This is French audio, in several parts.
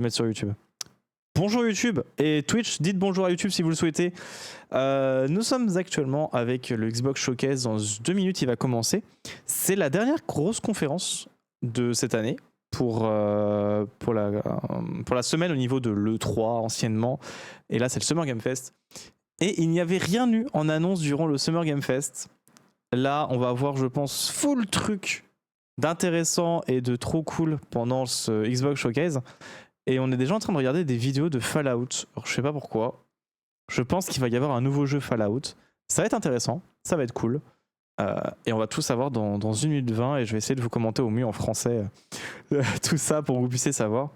Mettre sur YouTube. Bonjour YouTube et Twitch, dites bonjour à YouTube si vous le souhaitez. Nous sommes actuellement avec le Xbox Showcase, dans 2 minutes il va commencer. C'est la dernière grosse conférence de cette année pour la semaine au niveau de l'E3 anciennement. Et là c'est le Summer Game Fest. Et il n'y avait rien eu en annonce durant le Summer Game Fest. Là on va avoir je pense full truc d'intéressant et de trop cool pendant ce Xbox Showcase. Et on est déjà en train de regarder des vidéos de Fallout. Alors, je sais pas pourquoi. Je pense qu'il va y avoir un nouveau jeu Fallout. Ça va être intéressant, ça va être cool. Et on va tout savoir dans 1 minute 20 et je vais essayer de vous commenter au mieux en français tout ça pour que vous puissiez savoir.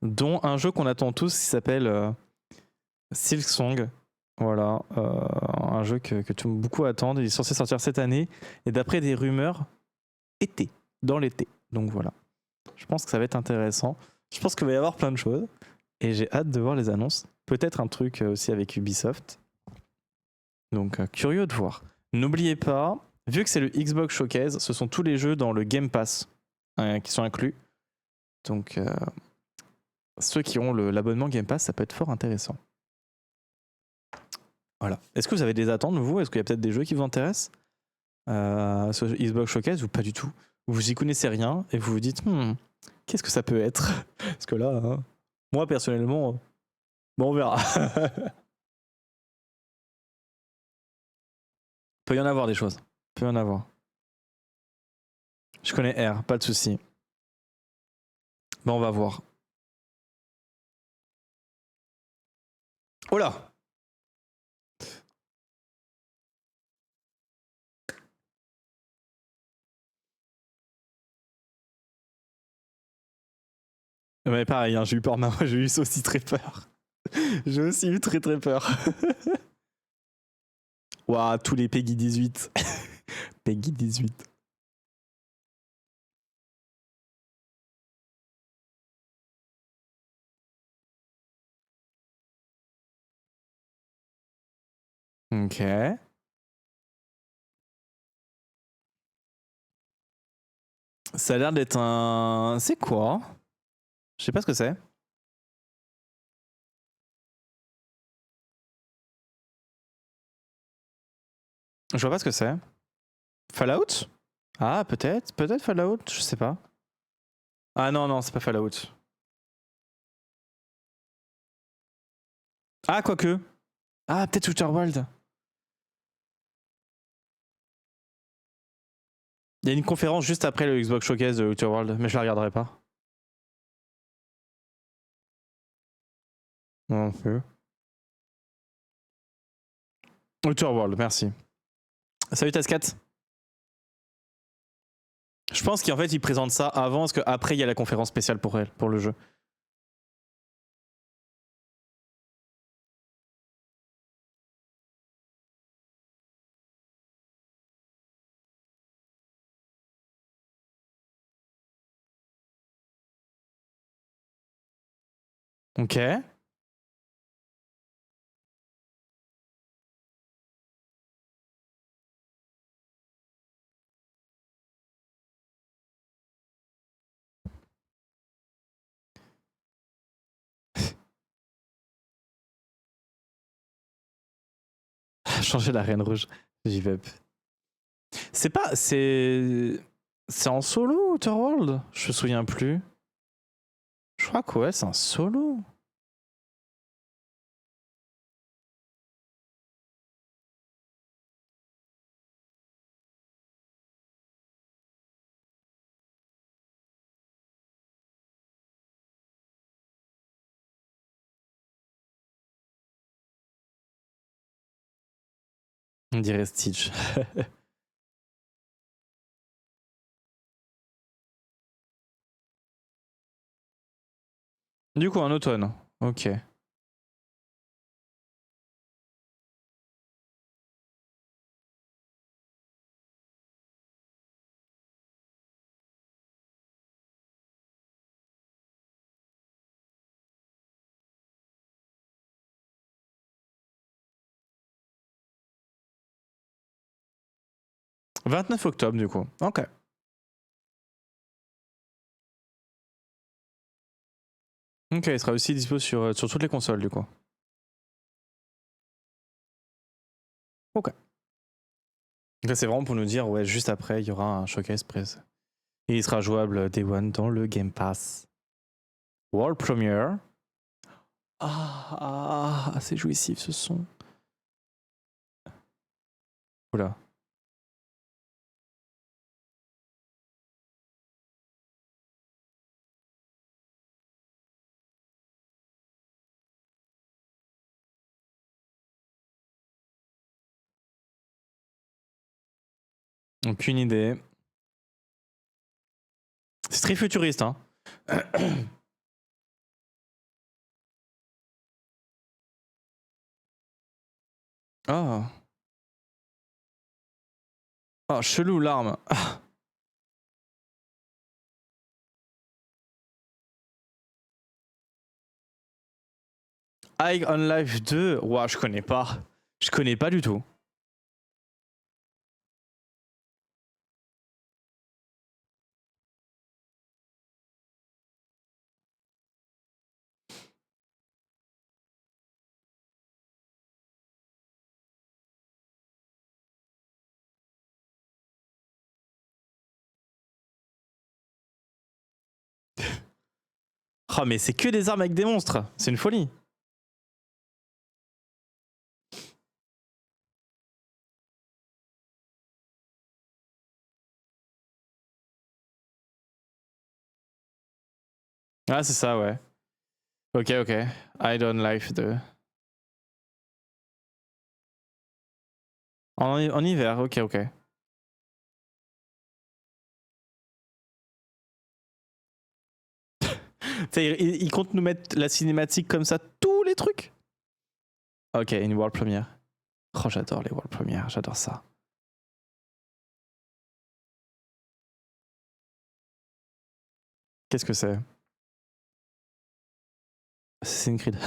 Dont un jeu qu'on attend tous qui s'appelle Silksong. Voilà, un jeu que beaucoup attendent. Il est censé sortir cette année et d'après des rumeurs, dans l'été. Donc voilà. Je pense que ça va être intéressant. Je pense qu'il va y avoir plein de choses. Et j'ai hâte de voir les annonces. Peut-être un truc aussi avec Ubisoft. Donc curieux de voir. N'oubliez pas, vu que c'est le Xbox Showcase, ce sont tous les jeux dans le Game Pass qui sont inclus. Donc ceux qui ont l'abonnement Game Pass, ça peut être fort intéressant. Voilà. Est-ce que vous avez des attentes, vous? Est-ce qu'il y a peut-être des jeux qui vous intéressent sur Xbox Showcase ou pas du tout? Vous y connaissez rien et vous vous dites qu'est-ce que ça peut être? Parce que là, hein, moi personnellement, bon, on verra. Peut y en avoir des choses. Peut y en avoir. Je connais R, pas de souci. Bon, on va voir. Oh là! Mais pareil, hein, j'ai eu peur, j'ai eu aussi très peur. J'ai aussi eu très peur. Waouh, tous les Peggy 18. Peggy 18. Ok. Ça a l'air d'être un... C'est quoi? Je sais pas ce que c'est. Je vois pas ce que c'est. Fallout? Ah, peut-être. Peut-être Fallout, je sais pas. Ah non, non, c'est pas Fallout. Ah, quoique. Ah, peut-être Outer World. Il y a une conférence juste après le Xbox Showcase de Outer World, mais je la regarderai pas. Non plus. Outer World, merci. Salut Tascat. Je pense qu'en fait, ils présentent ça avant, parce qu'après, il y a la conférence spéciale pour elle, pour le jeu. Ok. Changer la Reine Rouge. J'y vais. C'est pas... C'est en solo, Outer World? Je me souviens plus. Je crois que ouais, c'est un solo. On dirait Stitch. Du coup, en automne. Ok. « 29 octobre, du coup. Ok. Ok, il sera aussi dispo sur toutes les consoles du coup. Ok. Donc c'est vraiment pour nous dire, ouais, juste après, il y aura un showcase presse. Et il sera jouable Day One dans le Game Pass. World Premiere. C'est jouissif ce son. Oula. Aucune idée. C'est très futuriste, hein. Oh. Oh, chelou, l'arme. High on Life 2. Ouah, je connais pas. Je connais pas du tout. Oh, mais c'est que des armes avec des monstres. C'est une folie. Ah, c'est ça, ouais. Ok, ok. Hide on Life 2. En hiver, ok, ok. Il compte nous mettre la cinématique comme ça, tous les trucs. Ok, une world premiere. Oh, j'adore les world premières, j'adore ça. Qu'est-ce que c'est? Assassin's Creed.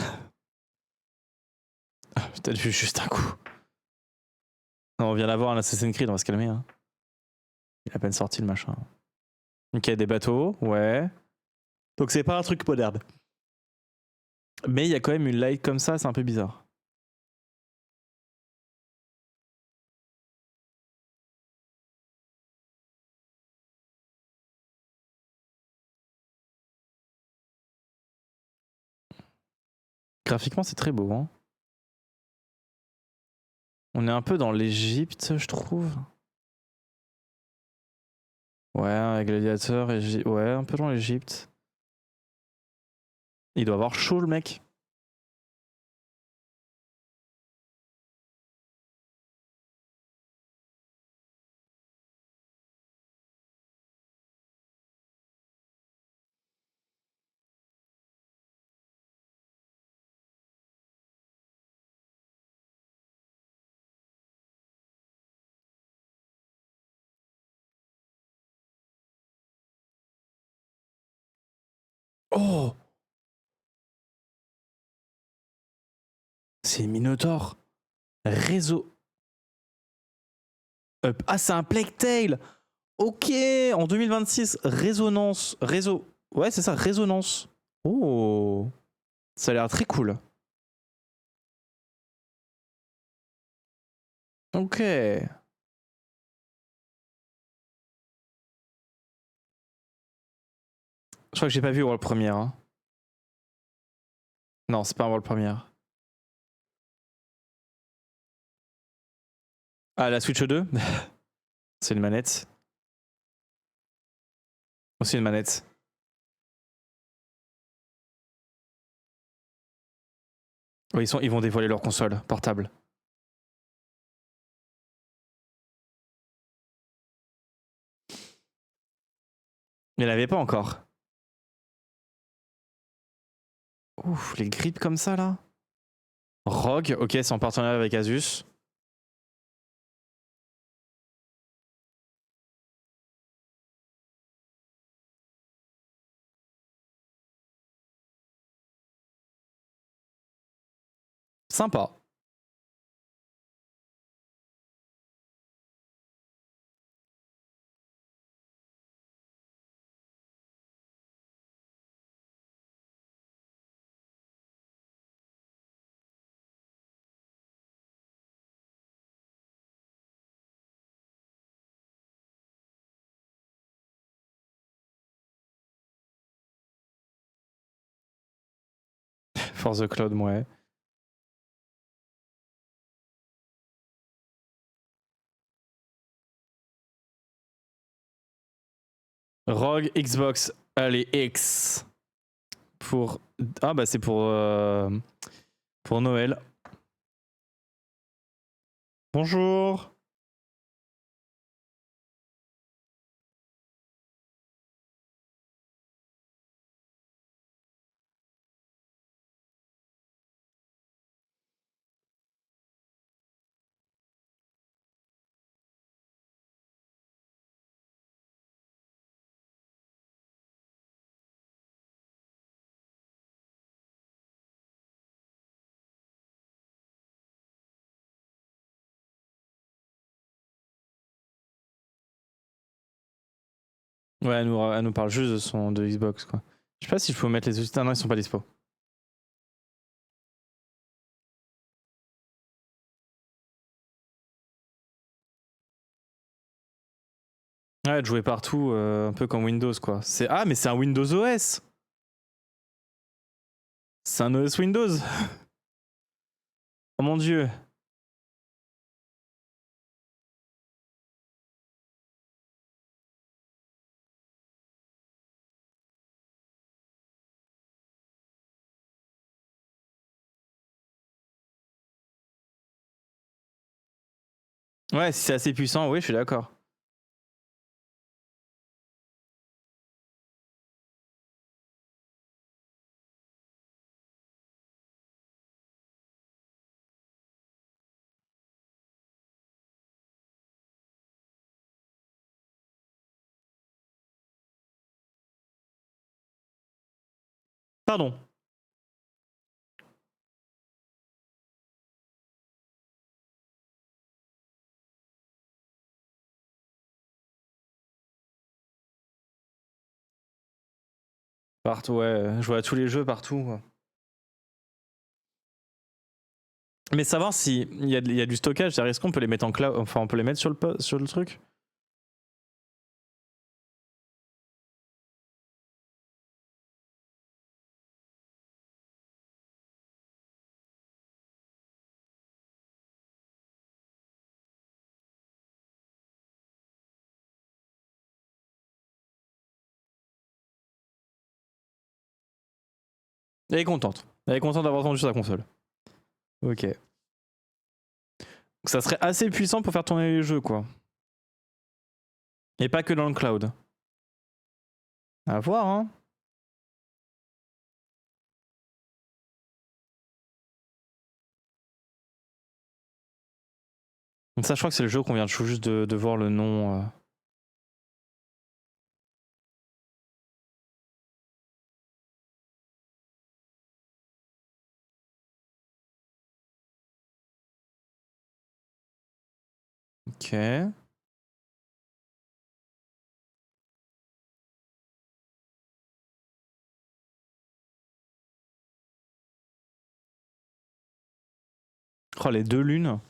Peut-être vu juste un coup. Non, on vient d'avoir un Assassin's Creed, on va se calmer. Hein. Il est à peine sorti le machin. Ok, des bateaux, ouais. Donc c'est pas un truc moderne. Mais il y a quand même une light comme ça, c'est un peu bizarre. Graphiquement, c'est très beau. Hein. On est un peu dans l'Égypte, je trouve. Ouais, un gladiateur, ouais, un peu dans l'Égypte. Il doit avoir chaud, le mec. Oh, c'est Minotaur. Réseau. Ah, c'est un Plague Tale. Ok, en 2026, Résonance. Réseau. Ouais, c'est ça, Résonance. Oh, ça a l'air très cool. Ok. Je crois que j'ai pas vu World Premiere. Hein. Non, c'est pas un World Premiere. Ah, la Switch 2 c'est une manette. Aussi une manette. Oui, ils vont dévoiler leur console portable. Mais il n'y avait pas encore. Ouf, les grips comme ça là. Rogue, ok, c'est en partenariat avec Asus. Sympa. For the Cloud, ouais. Rogue Xbox, allez, X. Pour... Ah bah c'est pour Noël. Bonjour. Ouais, elle nous parle juste de son de Xbox quoi. Je sais pas si je peux mettre les sous-titres. Ah non, ils sont pas dispo. Ouais, de jouer partout, un peu comme Windows quoi. Ah mais c'est un Windows OS. C'est un OS Windows. Oh mon dieu. Ouais, si c'est assez puissant, oui, je suis d'accord. Pardon. Partout, ouais. Je vois tous les jeux partout. Quoi. Mais savoir si il y a du stockage, est-ce qu'on peut les mettre en cloud, enfin on peut les mettre sur le truc. Elle est contente. Elle est contente d'avoir vendu sa console. Ok. Donc ça serait assez puissant pour faire tourner les jeux, quoi. Et pas que dans le cloud. À voir, hein. Donc ça, je crois que c'est le jeu qu'on vient juste de voir le nom. Ok. Oh, les deux lunes.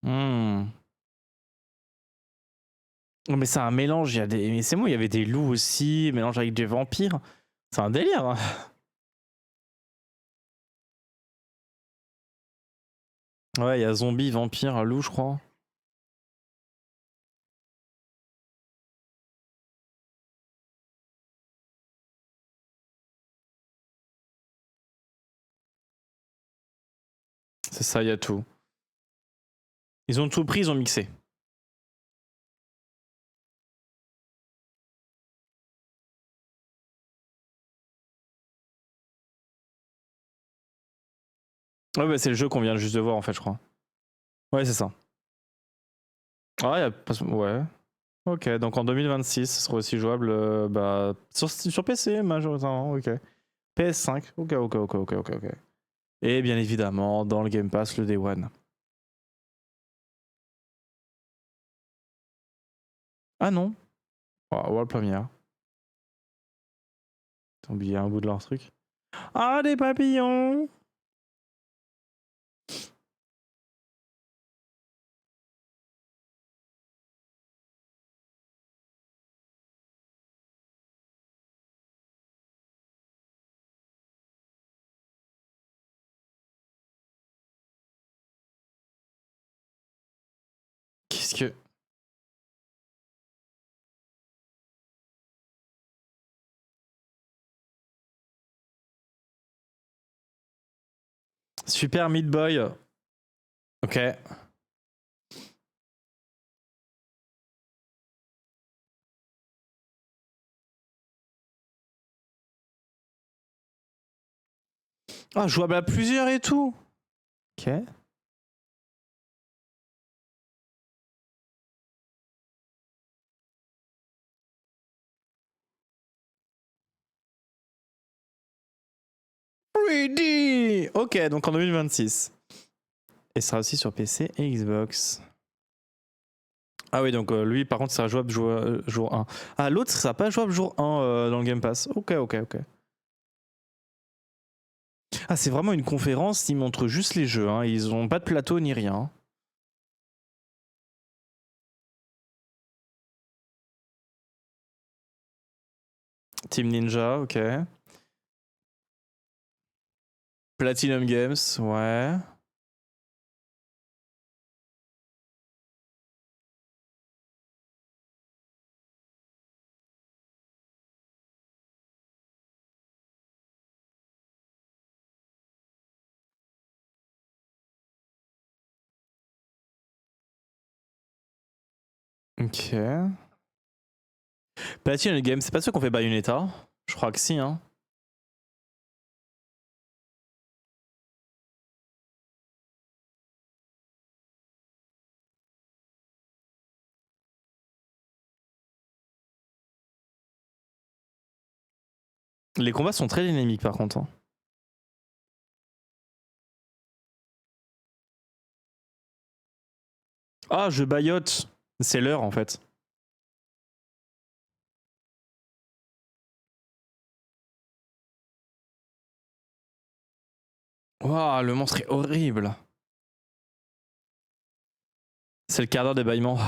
Hmm. Oh, mais c'est un mélange, il y a des. Mais c'est moi, il y avait des loups aussi, mélange avec des vampires. C'est un délire. Hein. Ouais, il y a zombie, vampire, loup, je crois. C'est ça, il y a tout. Ils ont tout pris, ils ont mixé. Ouais, bah, c'est le jeu qu'on vient juste de voir en fait, je crois. Ouais, c'est ça. Ah, y a pas... Ouais. Ok, donc en 2026, ce sera aussi jouable sur PC, majoritairement. Ok. PS5. Ok. Et bien évidemment, dans le Game Pass, le Day One. Ah non. Oh, World Premiere. T'as oublié un bout de leur truc. Ah, des papillons! Qu'est-ce que. Super Meat Boy. Ok. Ah, jouable à plusieurs et tout. Ok. Ready. Ok, donc en 2026. Et sera aussi sur PC et Xbox. Ah oui, donc lui, par contre, sera jouable jour 1. Ah, l'autre sera pas jouable jour 1 dans le Game Pass. Ok. Ah, c'est vraiment une conférence, ils montrent juste les jeux. Hein. Ils ont pas de plateau ni rien. Team Ninja, ok. Platinum Games, ouais. Ok. Platinum Games, c'est pas ceux qu'on fait Bayonetta? Je crois que si, hein. Les combats sont très dynamiques par contre. Hein. Ah, je bayotte. C'est l'heure en fait. Waouh, le monstre est horrible. C'est le quart d'heure des bâillements.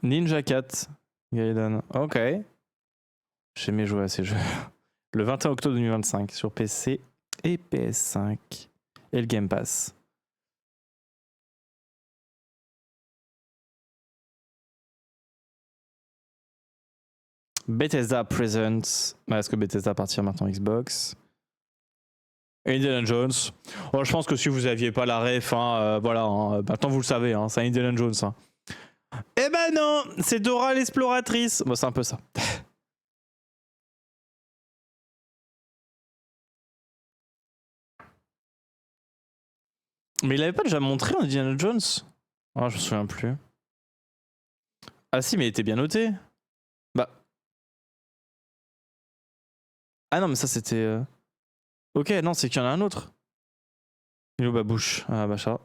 Ninja Cat. Gaiden. Ok. J'ai aimé jouer à ces jeux. Le 21 octobre 2025 sur PC et PS5. Et le Game Pass. Bethesda Presents. Est-ce que Bethesda appartient maintenant à Xbox? Indiana Jones. Oh, je pense que si vous aviez pas la ref, hein, voilà, hein, maintenant vous le savez, hein, c'est Indiana Jones. Hein. Eh ben non, c'est Dora l'exploratrice. Bon, c'est un peu ça. Mais il avait pas déjà montré Indiana Jones? Ah, je me souviens plus. Ah si, mais il était bien noté. Bah. Ah non, mais ça c'était. Ok, non, c'est qu'il y en a un autre. Il est où Babouche? Ah bah ça.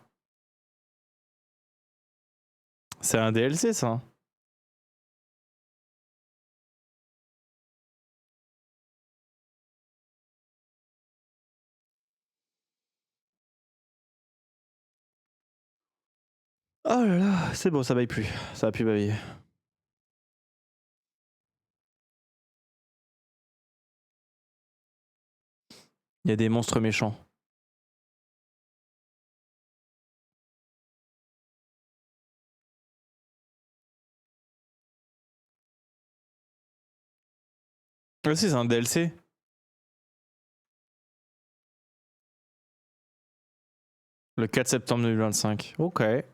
C'est un DLC ça. Oh là là, c'est bon, ça baille plus. Ça a plus bailler. Il y a des monstres méchants. Ah si, c'est un DLC. Le 4 septembre 2025. Ok. Ouais,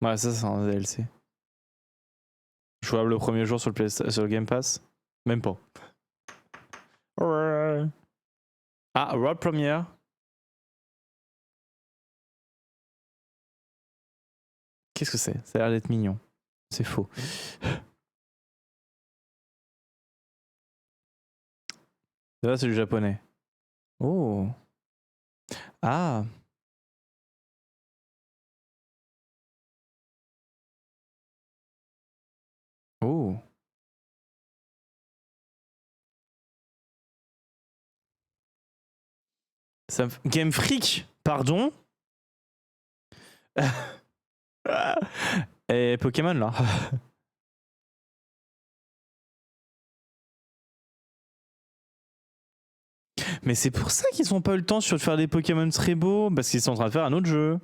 ça c'est un DLC. Jouable le premier jour sur le Game Pass? Même pas. Ah, World Premiere. Qu'est-ce que c'est? Ça a l'air d'être mignon. C'est faux. Là, c'est du japonais. Oh. Ah. Oh. Game Freak, pardon. Et Pokémon là. Mais c'est pour ça qu'ils ont pas eu le temps de faire des Pokémon très beaux, parce qu'ils sont en train de faire un autre jeu.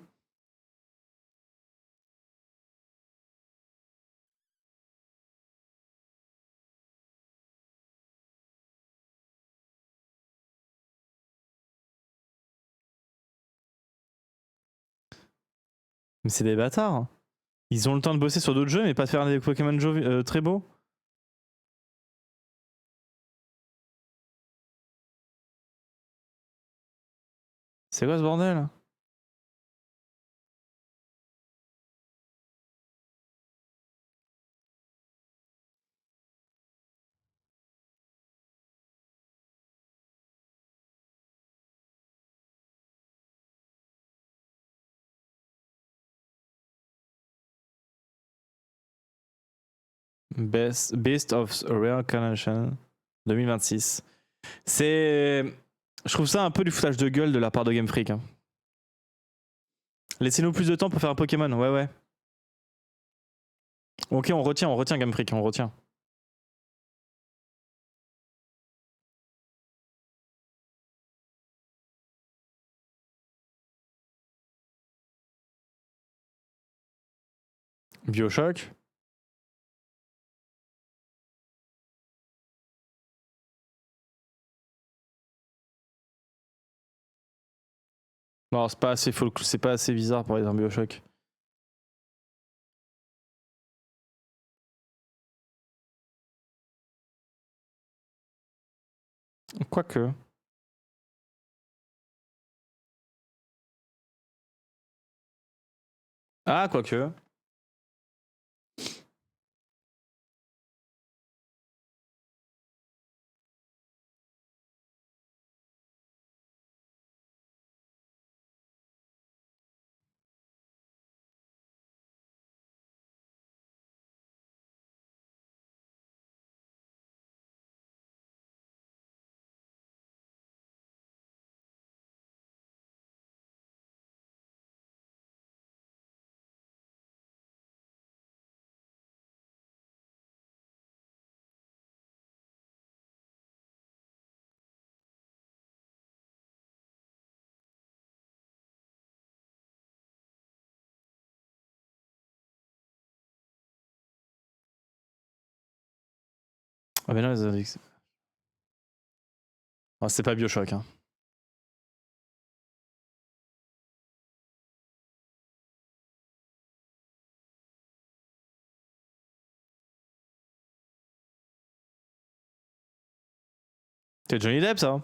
Mais c'est des bâtards. Ils ont le temps de bosser sur d'autres jeux, mais pas de faire des Pokémon très beaux. C'est quoi ce bordel? Best of Reincarnation 2026. C'est. Je trouve ça un peu du foutage de gueule de la part de Game Freak. Hein. Laissez-nous plus de temps pour faire un Pokémon, ouais, ouais. Ok, on retient Game Freak, on retient. Bioshock. Non, c'est pas assez c'est pas assez bizarre pour être un Bioshock. Quoique. Ah, quoique. Ah, mais non, ah, c'est pas Bioshock. Hein. C'est Johnny Depp, ça.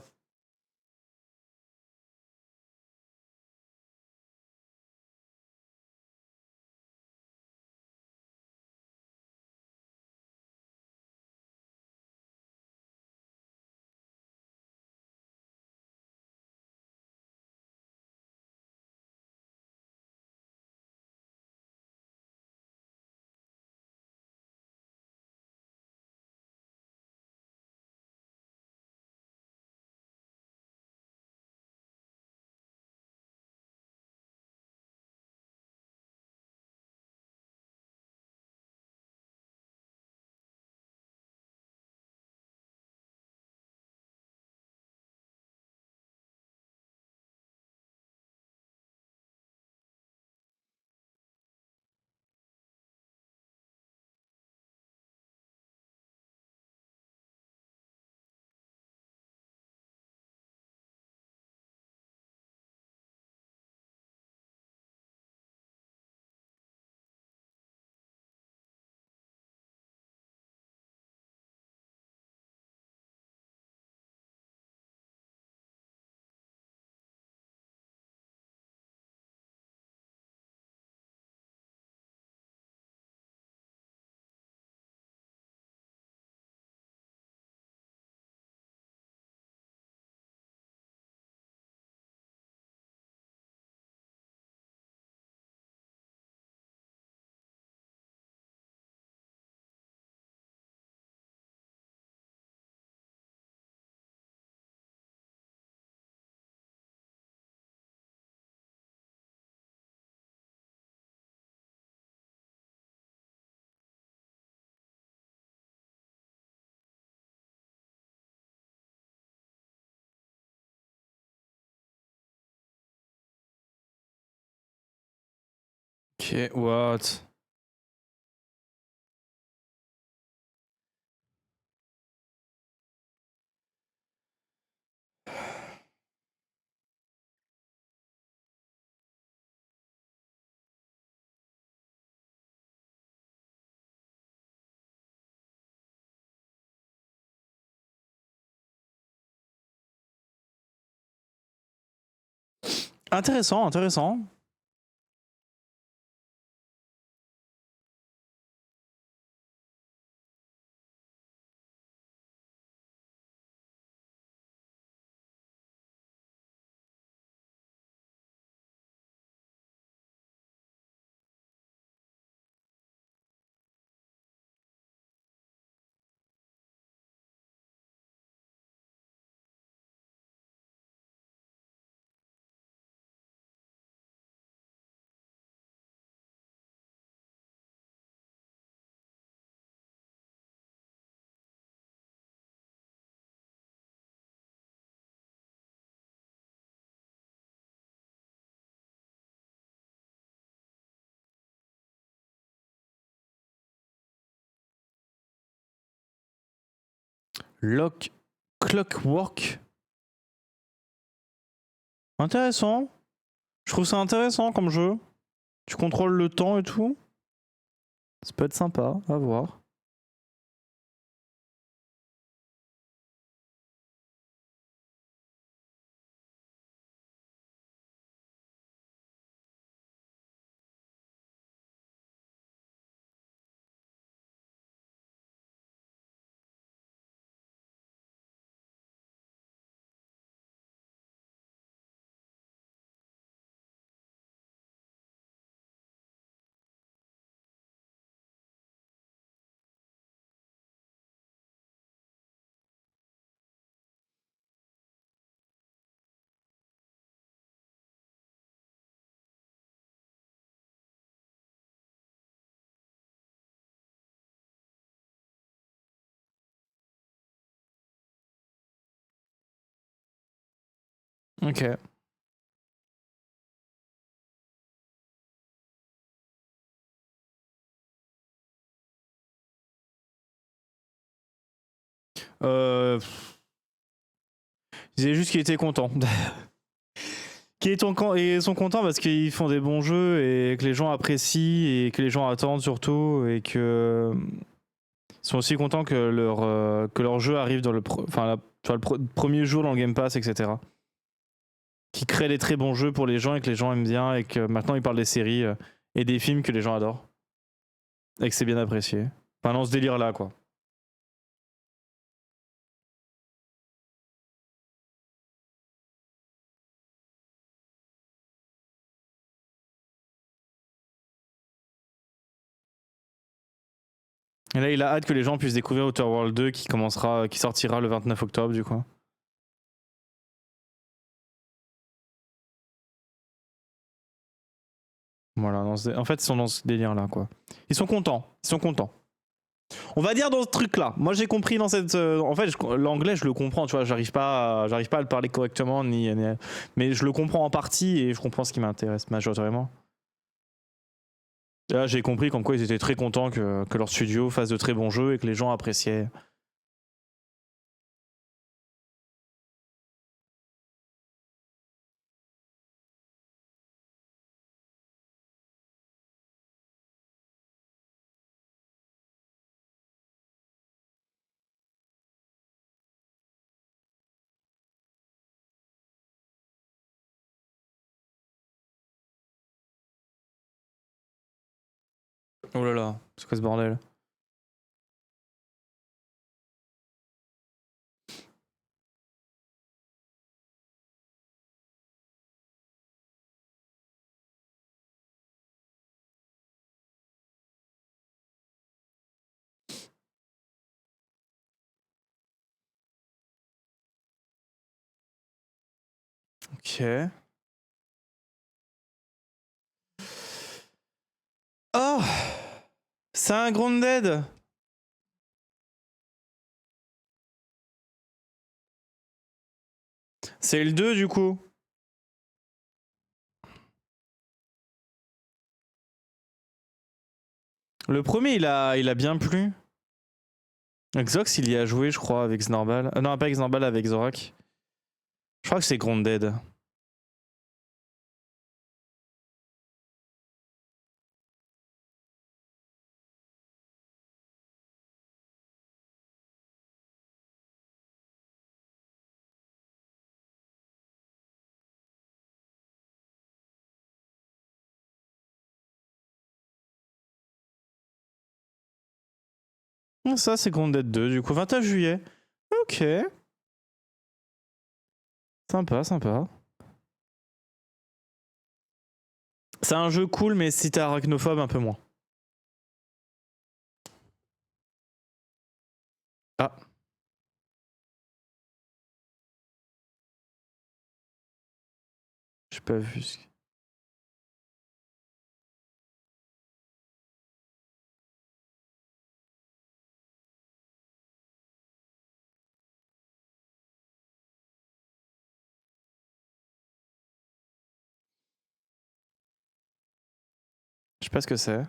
Ok, what? Intéressant, intéressant. Lock Clockwork. Intéressant. Je trouve ça intéressant comme jeu. Tu contrôles le temps et tout. Ça peut être sympa, à voir. Ok. Euh... Je disais juste qu'il était content. Ils sont contents parce qu'ils font des bons jeux et que les gens apprécient et que les gens attendent surtout et que ils sont aussi contents que leur jeu arrive dans premier jour dans le Game Pass, etc. Qui crée des très bons jeux pour les gens et que les gens aiment bien et que maintenant ils parlent des séries et des films que les gens adorent et que c'est bien apprécié. Enfin, dans ce délire là, quoi. Et là, il a hâte que les gens puissent découvrir Outer World 2 qui sortira le 29 octobre, du coup. Voilà, en fait, ils sont dans ce délire-là, quoi. Ils sont contents, ils sont contents. On va dire dans ce truc-là. Moi, j'ai compris dans cette. En fait, l'anglais, je le comprends, tu vois. J'arrive pas à le parler correctement, mais je le comprends en partie et je comprends ce qui m'intéresse majoritairement. Là, j'ai compris comme quoi ils étaient très contents que leur studio fasse de très bons jeux et que les gens appréciaient. Oh là là, c'est quoi ce bordel? Ok. Oh, c'est un Grounded. C'est le 2 du coup. Le premier, il a bien plu. Xox, il y a joué, je crois, avec Snorbal. Non, pas avec Snorbal, avec Zorak. Je crois que c'est Grounded. Ça, c'est Grounded 2, du coup, 29 juillet. Ok. Sympa, sympa. C'est un jeu cool, mais si t'es arachnophobe, un peu moins. Ah. J'ai pas vu ce... Je sais pas ce que c'est.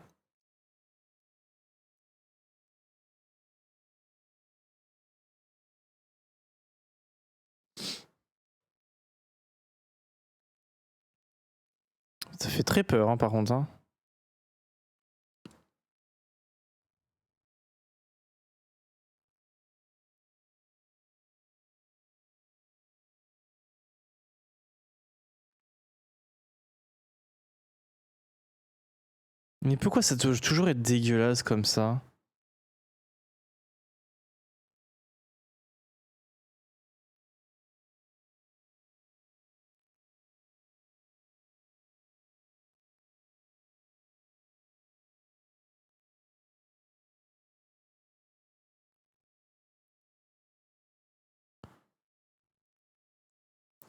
Ça fait très peur, hein, par contre. Hein. Mais pourquoi ça doit toujours être dégueulasse comme ça?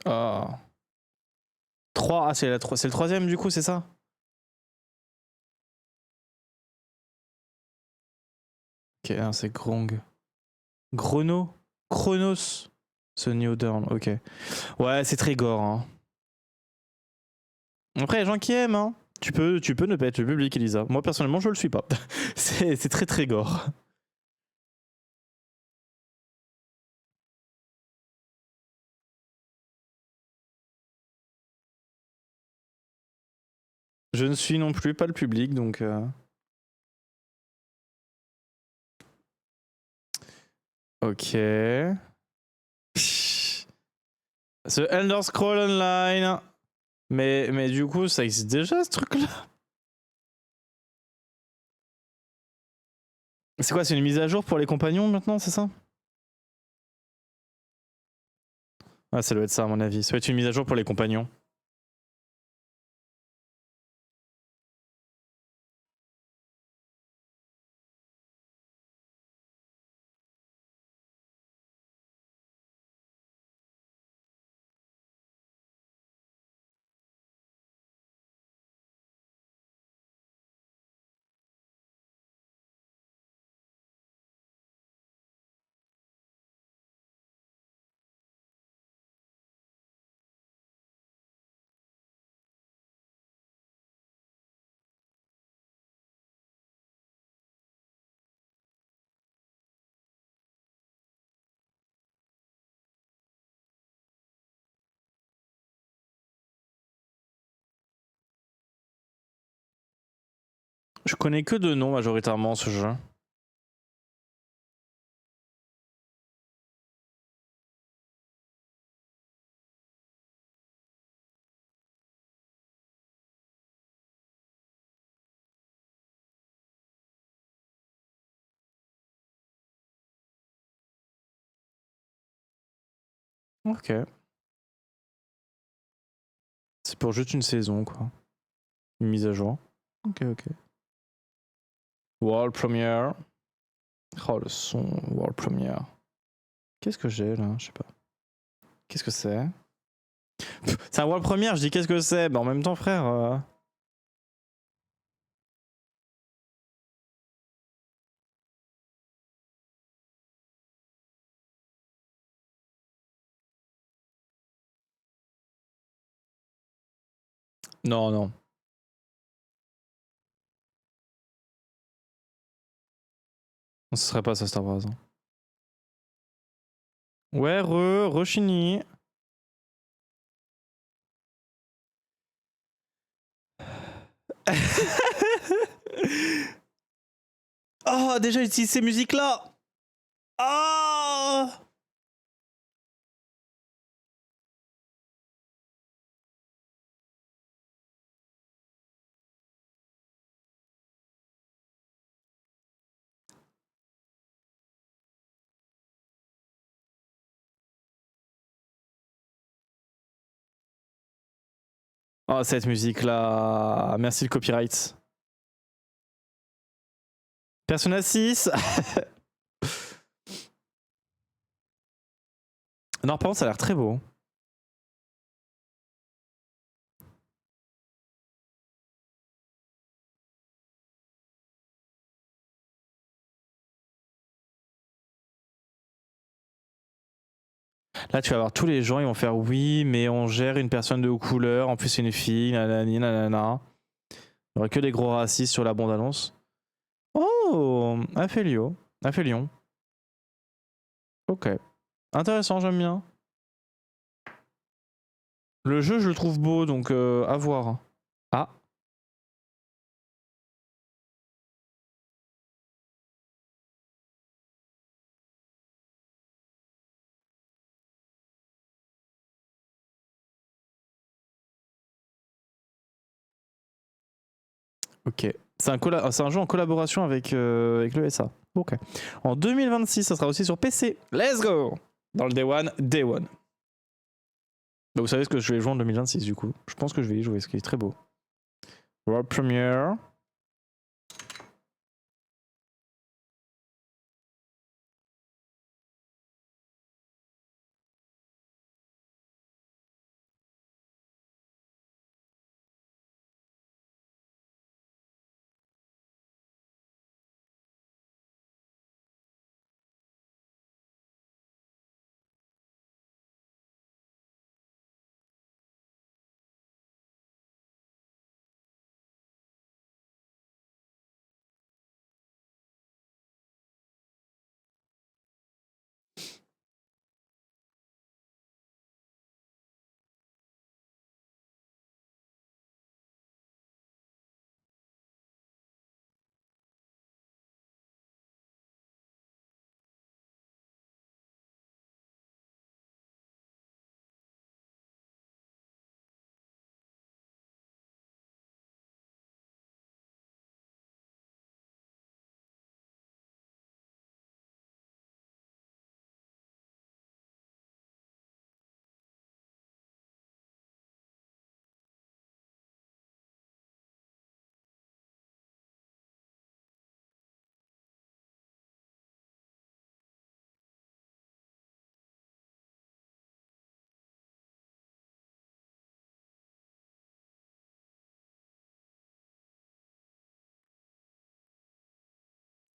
Ah. 3, ah, c'est le troisième du coup, c'est ça? Ok, ah, c'est Grong. Chrono? Chronos? Ce New Dawn, ok. Ouais, c'est très gore. Hein. Après, il y a des gens qui aiment. Hein. Tu peux ne pas être le public, Elisa. Moi, personnellement, je le suis pas. C'est très très gore. Je ne suis non plus pas le public, donc... Ok. The Elder Scroll Online. Mais du coup, ça existe déjà ce truc-là? C'est quoi, c'est une mise à jour pour les compagnons maintenant, c'est ça? Ah, ça doit être ça à mon avis. Ça doit être une mise à jour pour les compagnons. Je connais que de noms majoritairement ce jeu. Ok. C'est pour juste une saison, quoi. Une mise à jour. Ok, ok. World Premiere. Oh, le son. World Premiere. Qu'est-ce que j'ai là? Je sais pas. Qu'est-ce que c'est? C'est un World Premiere, je dis qu'est-ce que c'est? Mais en même temps, frère. Non, non. Non, ce serait pas ça, Star Wars. Ouais, re-Chini. Oh, déjà, j'utilise ces musiques-là. Ah. Oh, cette musique-là. Merci le copyright. Persona 6. Non, par contre, ça a l'air très beau. Là, tu vas voir tous les gens, ils vont faire oui, mais on gère une personne de couleur, en plus c'est une fille, nanani, nanana. Il n'y aura que des gros racistes sur la bande-annonce. Oh, Aphelion. Ok. Intéressant, j'aime bien. Le jeu, je le trouve beau, donc à voir. Ah. Ok. C'est un jeu en collaboration avec le SA. Ok. En 2026, ça sera aussi sur PC. Let's go. Dans le Day One, Day One. Bah, vous savez ce que je vais jouer en 2026 du coup. Je pense que je vais y jouer, ce qui est très beau. World Premiere.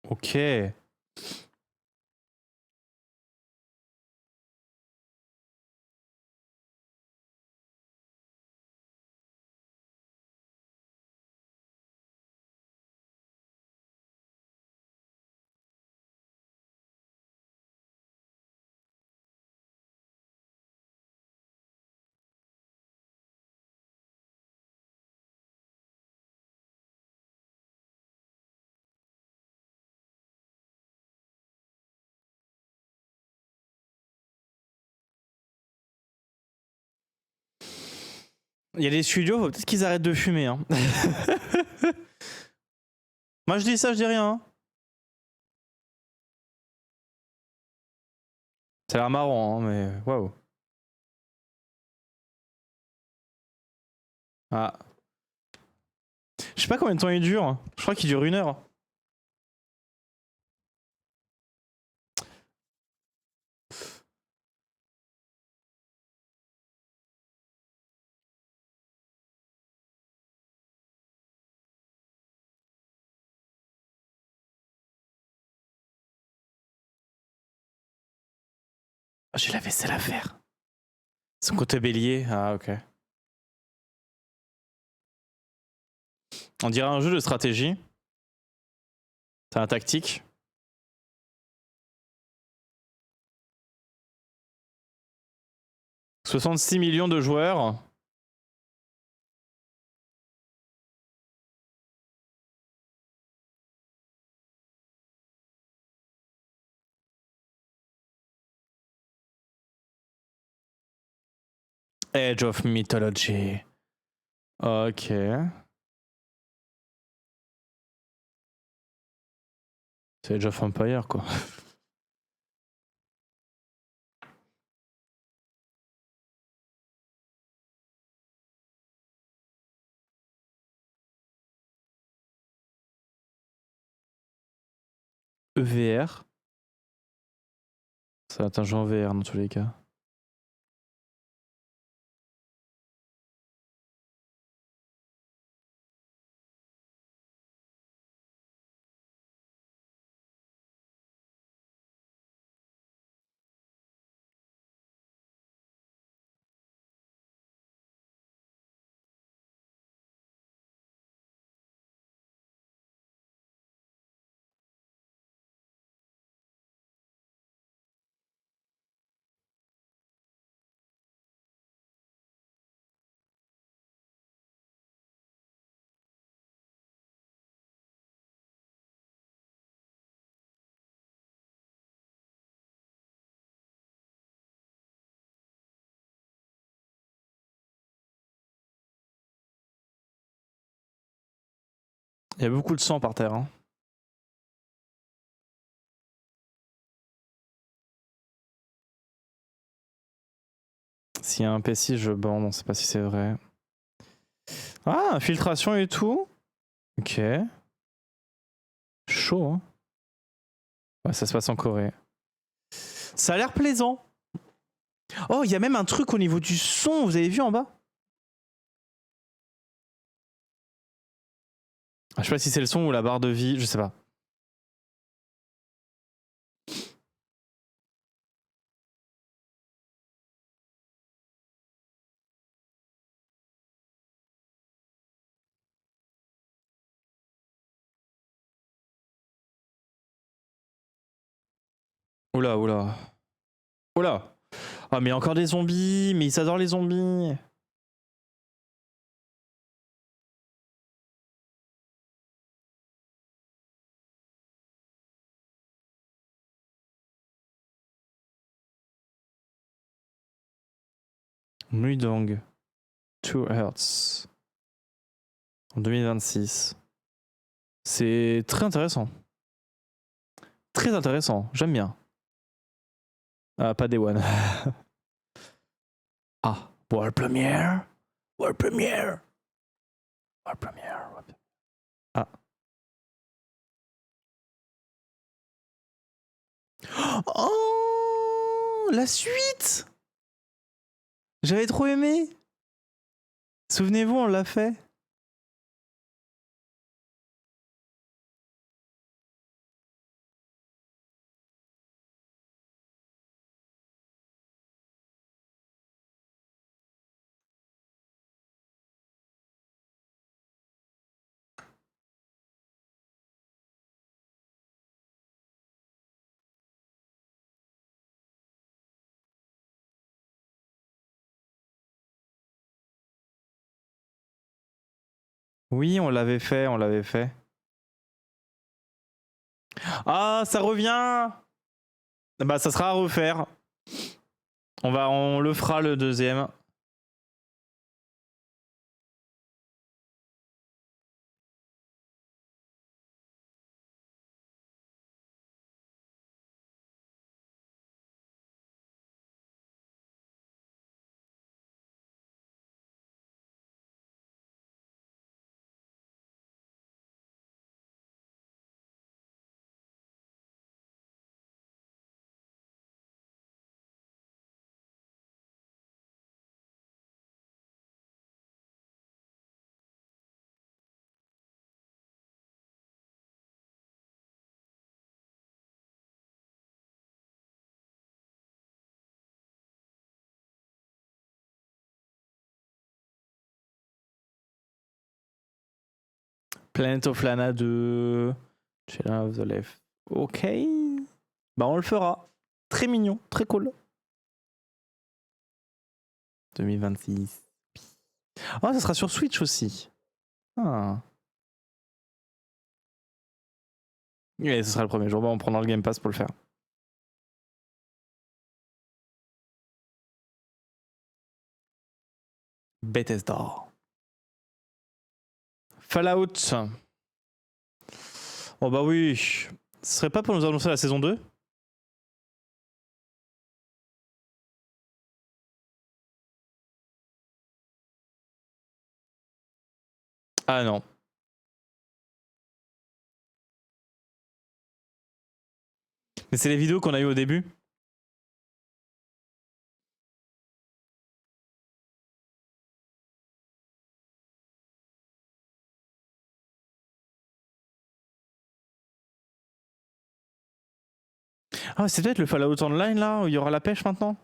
Ok. Il y a des studios, faut peut-être qu'ils arrêtent de fumer. Hein. Moi je dis ça, je dis rien. Hein. Ça a l'air marrant, hein, mais waouh. Ah. Je sais pas combien de temps il dure. Hein. Je crois qu'il dure 1 heure. J'ai la vaisselle à faire. Son côté bélier. Ah, ok. On dirait un jeu de stratégie. C'est un tactique. 66 millions de joueurs. Age of Mythology. Ok. C'est Age of Empire quoi. EVR. Ça va être un jeu en VR dans tous les cas. Il y a beaucoup de sang par terre. Hein. S'il y a un PC, je bande, on sait pas si c'est vrai. Ah, infiltration et tout. Ok. Chaud, hein. Ouais, ça se passe en Corée. Ça a l'air plaisant. Oh, il y a même un truc au niveau du son, vous avez vu en bas? Je sais pas si c'est le son ou la barre de vie, je sais pas. Oula, oula. Oula. Ah, mais encore des zombies, mais ils adorent les zombies. Mudong. 2 Hertz. En 2026. C'est très intéressant. Très intéressant, j'aime bien. Ah, pas Day One. Ah, World Premiere. World Premiere. World Premiere. Ah. Oh, la suite. J'avais trop aimé. Souvenez-vous, on l'a fait. Oui, on l'avait fait, on l'avait fait. Ah, ça revient. Bah, ça sera à refaire. On le fera le deuxième. Planet of Lana 2. Children of the Left. Ok. Bah, on le fera. Très mignon, très cool. 2026. Oh, ça sera sur Switch aussi. Ah. Et ce sera le premier jour. Bon, on prendra le Game Pass pour le faire. Bethesda. Fallout. Oh bah oui. Ce serait pas pour nous annoncer la saison 2? Ah non. Mais c'est les vidéos qu'on a eues au début. Ah, c'est peut-être le Fallout Online là, où il y aura la pêche maintenant?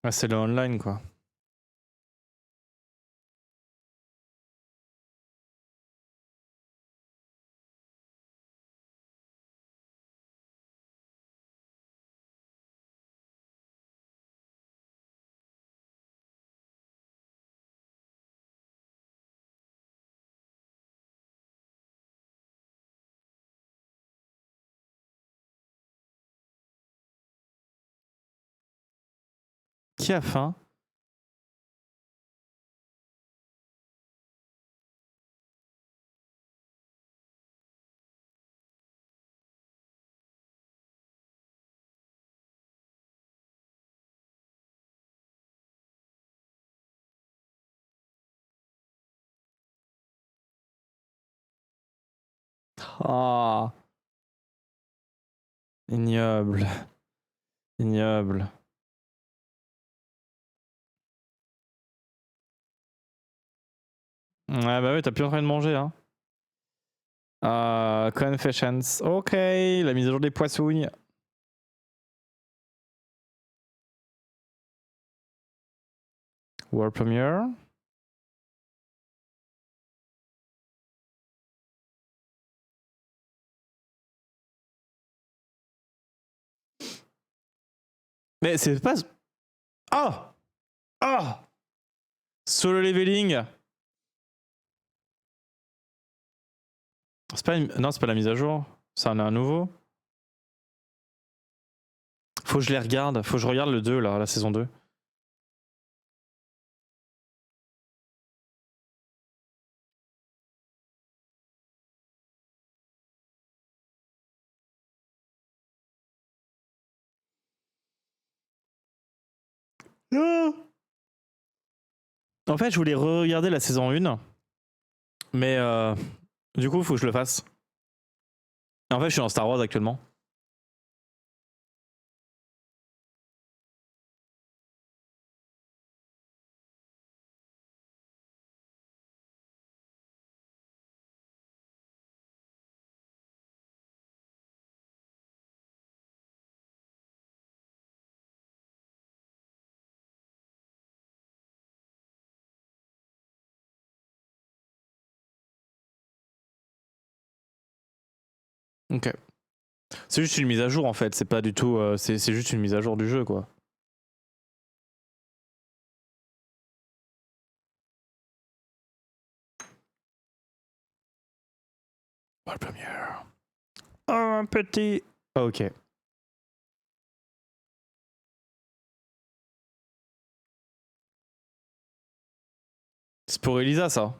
Ah, c'est le online quoi. Qui a faim? Ah, ignoble. Ignoble. Ouais, bah oui, t'as plus en train de manger, hein. Confessions. Ok, la mise à jour des poissouilles. World Premiere. Mais c'est pas. Ah! Ah! Solo leveling. C'est pas une... Non, c'est pas la mise à jour. Ça en a un nouveau. Faut que je les regarde. Faut que je regarde le 2 là, la saison 2. Ah. En fait, je voulais re-regarder la saison 1. Mais du coup, faut que je le fasse. En fait, je suis dans Star Wars actuellement. Ok. C'est juste une mise à jour en fait. C'est pas du tout. C'est juste une mise à jour du jeu quoi. World Premiere. Oh, un petit. Ok. C'est pour Elisa ça.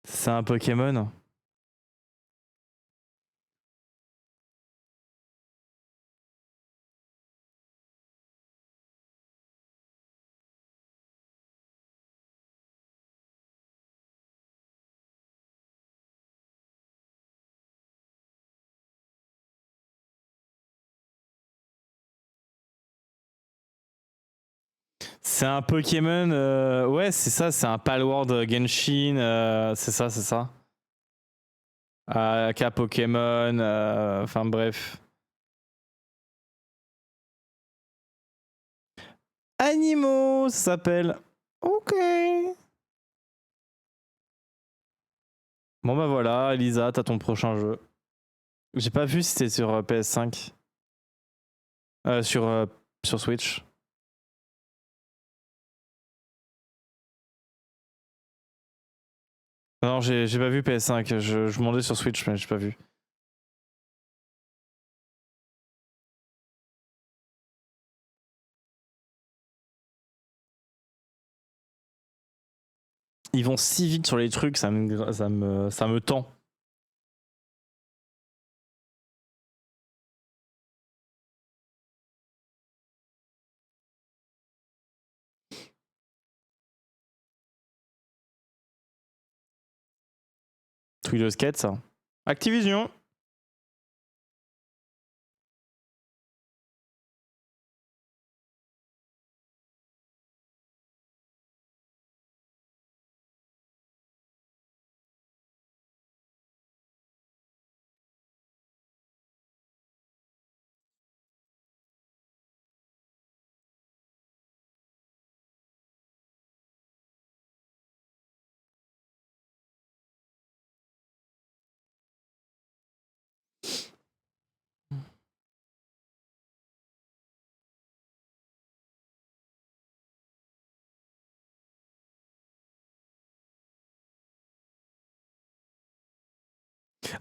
C'est un Pokémon. C'est un Pokémon, ouais, c'est ça, c'est un Palworld Genshin, c'est ça, c'est ça. K Pokémon, enfin bref. Animaux, ça s'appelle. Ok. Bon bah voilà, Elisa, t'as ton prochain jeu. J'ai pas vu si c'était sur PS5. Sur Switch. Non, j'ai pas vu PS5. Je demandais sur Switch, mais j'ai pas vu. Ils vont si vite sur les trucs, ça me tend. Twiddle Skate, ça. Activision.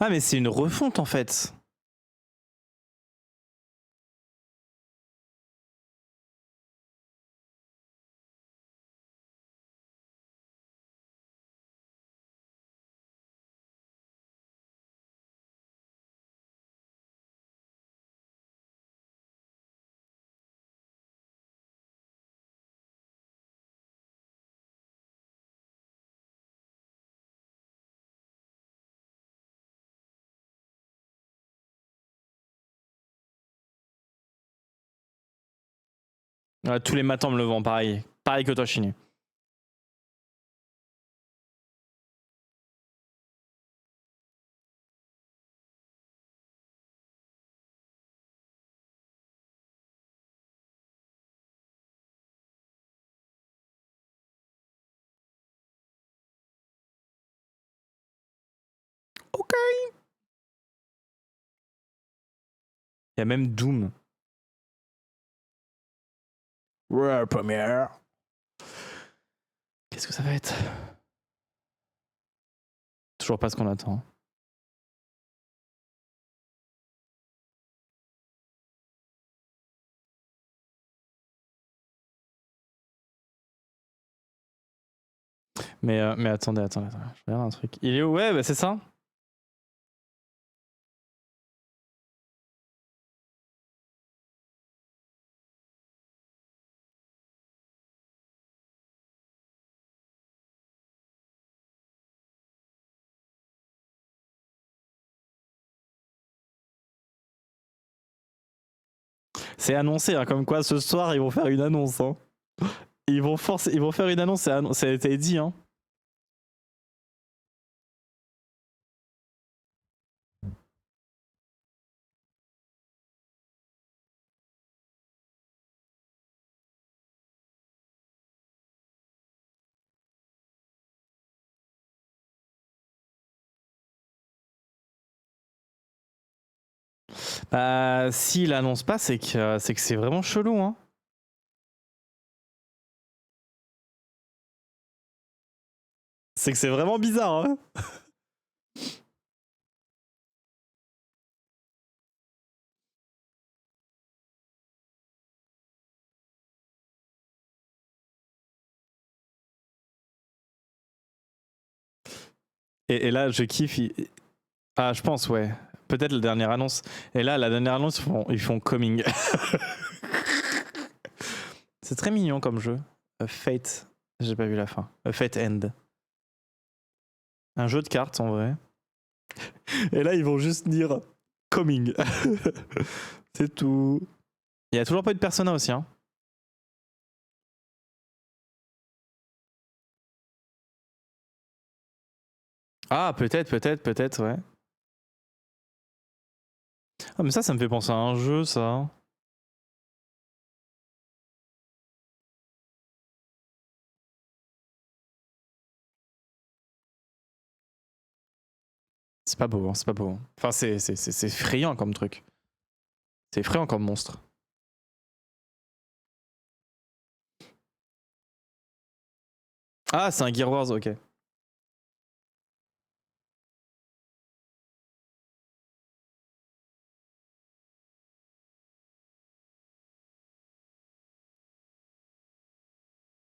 Ah, mais c'est une refonte en fait. Ouais, tous les matins en me levant, pareil. Pareil que toi, Chini. Ok. Il y a même Doom. Ouais, première. Qu'est-ce que ça va être? Toujours pas ce qu'on attend. Mais attendez. Je regarde un truc. Il est où? Ouais, bah c'est ça. C'est annoncé, hein, comme quoi ce soir ils vont faire une annonce. Hein. Ils vont faire une annonce, ça a été dit. Hein. Bah, s'il annonce pas, c'est que c'est vraiment chelou. Hein. C'est que c'est vraiment bizarre. Hein. Et là, je kiffe. Ah, je pense, ouais. Peut-être la dernière annonce. Et là, la dernière annonce, ils font coming. C'est très mignon comme jeu. A Fate. J'ai pas vu la fin. A Fate End. Un jeu de cartes en vrai. Et là, ils vont juste dire coming. C'est tout. Il y a toujours pas eu de Persona aussi. Hein. Ah, peut-être, ouais. Ah, mais ça me fait penser à un jeu, ça. C'est pas beau, hein, c'est pas beau. Hein. Enfin, c'est effrayant comme truc. C'est effrayant comme monstre. Ah, c'est un Gear Wars, ok.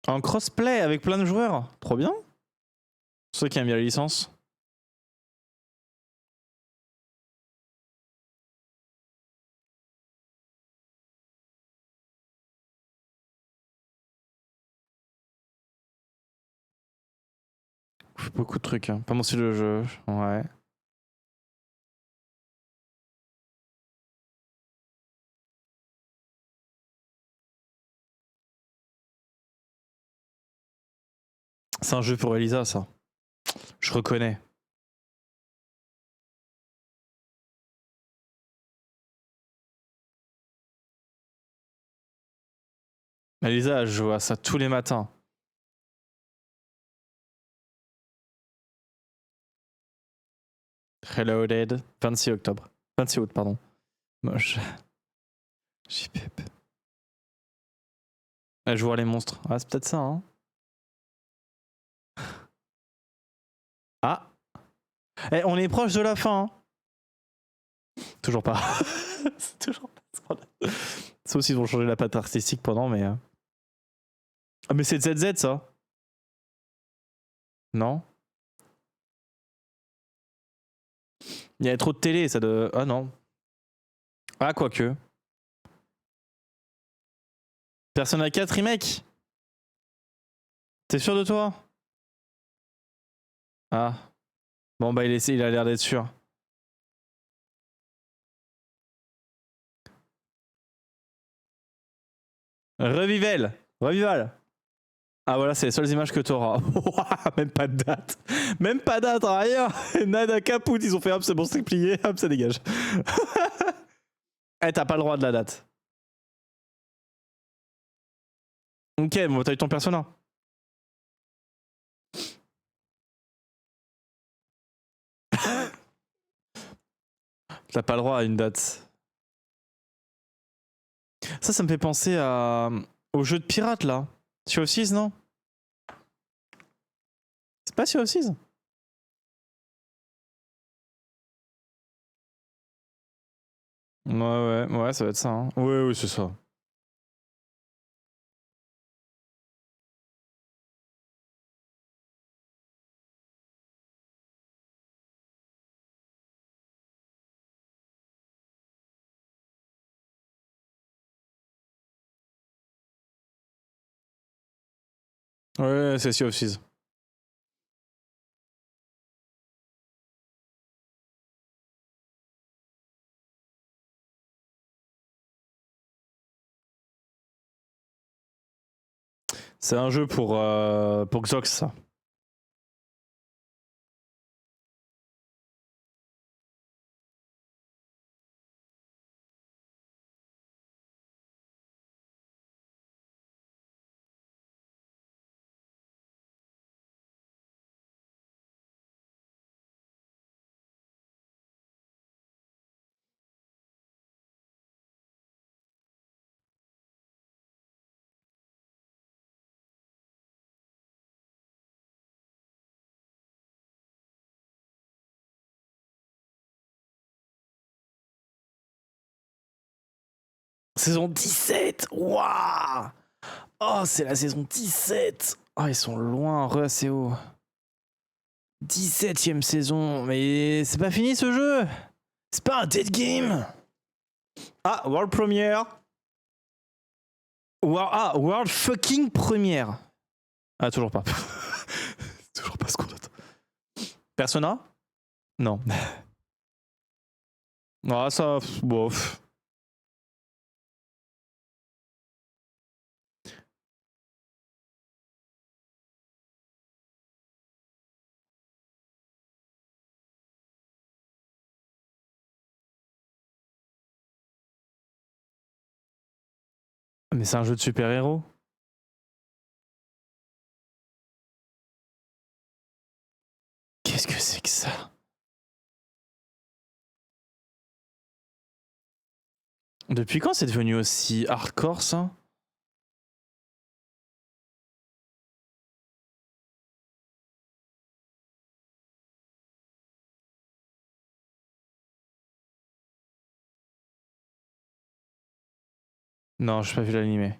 Un crossplay avec plein de joueurs. Trop bien. Ceux qui aiment bien la licence. Beaucoup de trucs. Hein. Pas mon style de jeu. Ouais. C'est un jeu pour Elisa, ça. Je reconnais. Elisa, je joue à ça tous les matins. Reloaded. 26 octobre. 26 août, pardon. Moche. JPEP. Elle joue à les monstres. Ah, c'est peut-être ça, hein. Ah. Eh, on est proche de la fin. Hein. Toujours pas. C'est toujours pas. Sauf s'ils vont changer la patte artistique pendant, mais. Ah, mais c'est ZZ, ça. Non. Il y a trop de télé, ça de. Ah non. Ah, quoique. Persona 4 remake. T'es sûr de toi? Ah. Bon, bah, il a l'air d'être sûr. Revival. Revival. Ah voilà, c'est les seules images que t'auras. Même pas de date. Même pas de date, rien. Nada caput, ils ont fait hop, c'est bon, c'est plié, hop, ça dégage. Eh, t'as pas le droit de la date. Ok, bon, t'as eu ton persona. T'as pas le droit à une date. Ça me fait penser au jeu de pirate là. Sea of Thieves, non? C'est pas Sea of Thieves? Ouais, ça va être ça. Hein. Ouais, c'est ça. Ouais, c'est Sea of Thieves. C'est un jeu pour Xox, ça. Saison 17. Waouh. Oh, c'est la saison 17. Oh, ils sont loin, re assez haut. 17ème saison. Mais c'est pas fini ce jeu. C'est pas un dead game. Ah, World Premiere. World fucking Premiere. Ah, toujours pas. Toujours pas ce qu'on attend. Persona? Non. Ah, ça, bof. Mais c'est un jeu de super-héros. Qu'est-ce que c'est que ça? Depuis quand c'est devenu aussi hardcore ça? Non, j'ai pas vu l'animé.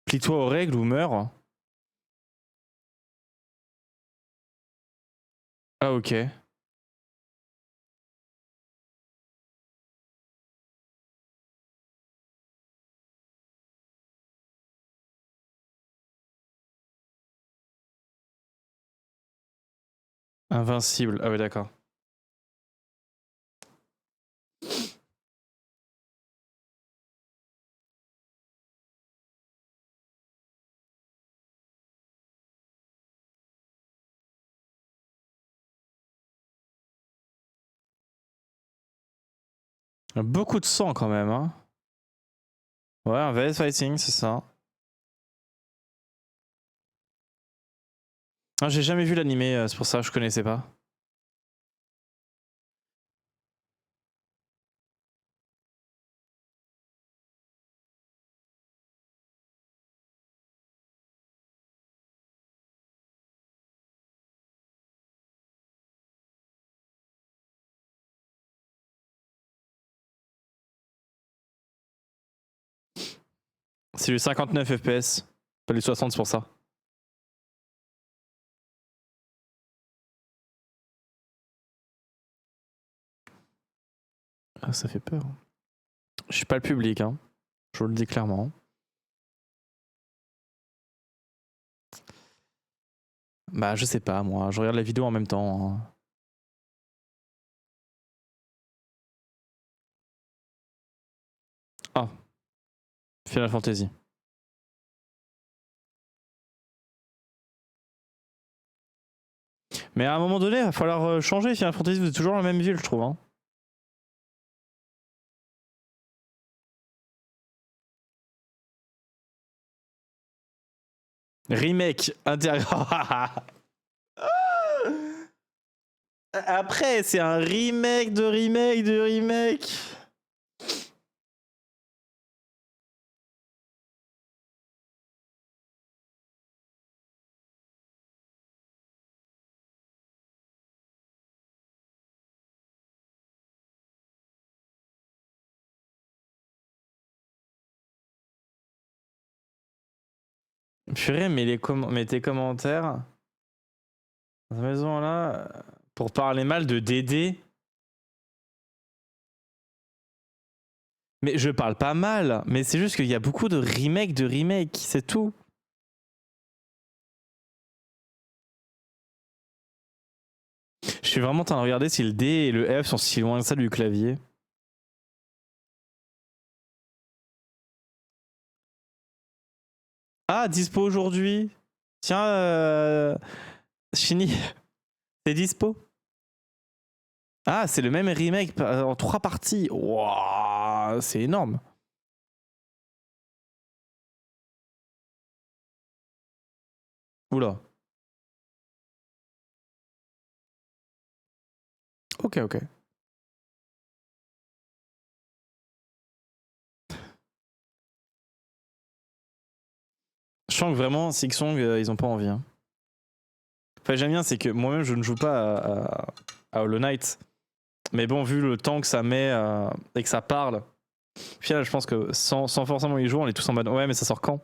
Plie-toi aux règles ou meurs. Ah ok. Invincible. Ah ouais d'accord. Beaucoup de sang quand même, hein. Ouais, un VS Fighting, c'est ça. Ah, j'ai jamais vu l'animé, c'est pour ça que je connaissais pas. C'est du 59 FPS. Pas du 60, c'est pour ça. Ah, ça fait peur. Je suis pas le public, hein. Je vous le dis clairement. Bah, je sais pas, moi. Je regarde la vidéo en même temps, hein. Ah, Final Fantasy. Mais à un moment donné, il va falloir changer. Final Fantasy, vous êtes toujours dans la même ville, je trouve, hein. Remake intérieur. Après, c'est un remake de remake de remake. Purée, mais tes commentaires dans cette maison là pour parler mal de Dédé. Mais je parle pas mal, mais c'est juste qu'il y a beaucoup de remakes, c'est tout. Je suis vraiment en train de regarder si le D et le F sont si loin que ça du clavier. Ah, dispo aujourd'hui. Tiens, Shini, c'est dispo. Ah, c'est le même remake en 3 parties. Waouh, c'est énorme. Oula. Ok, ok. Je sens que vraiment, Sixsong, ils ont pas envie. Hein. Enfin, j'aime bien, c'est que moi-même, je ne joue pas à Hollow Knight. Mais bon, vu le temps que ça met et que ça parle, au final, je pense que sans forcément y jouer, on est tous en mode ouais, mais ça sort quand?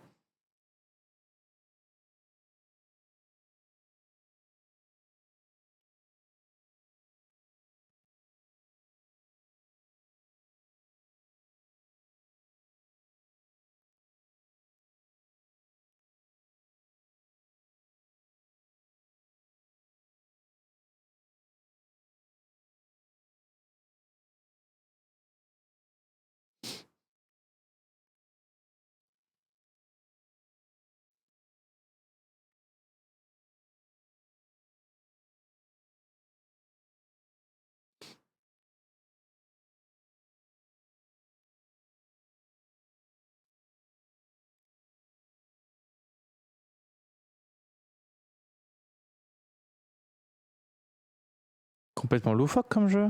Complètement loufoque comme jeu.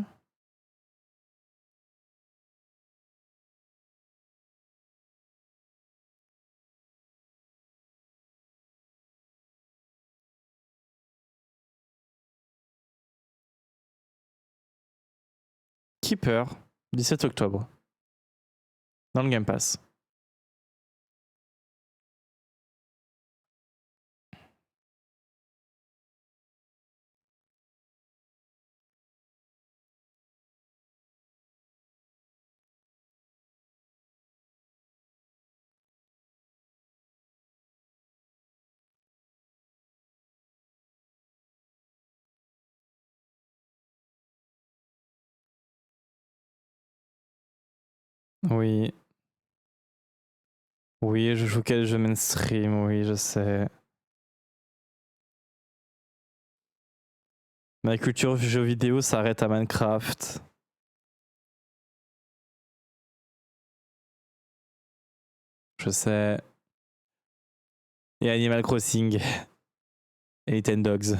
Keeper, 17 octobre. Dans le Game Pass. Oui. Oui, je joue quel jeu mainstream, oui, je sais. Ma culture jeux vidéo s'arrête à Minecraft. Je sais. Et Animal Crossing. Et Ten Dogs.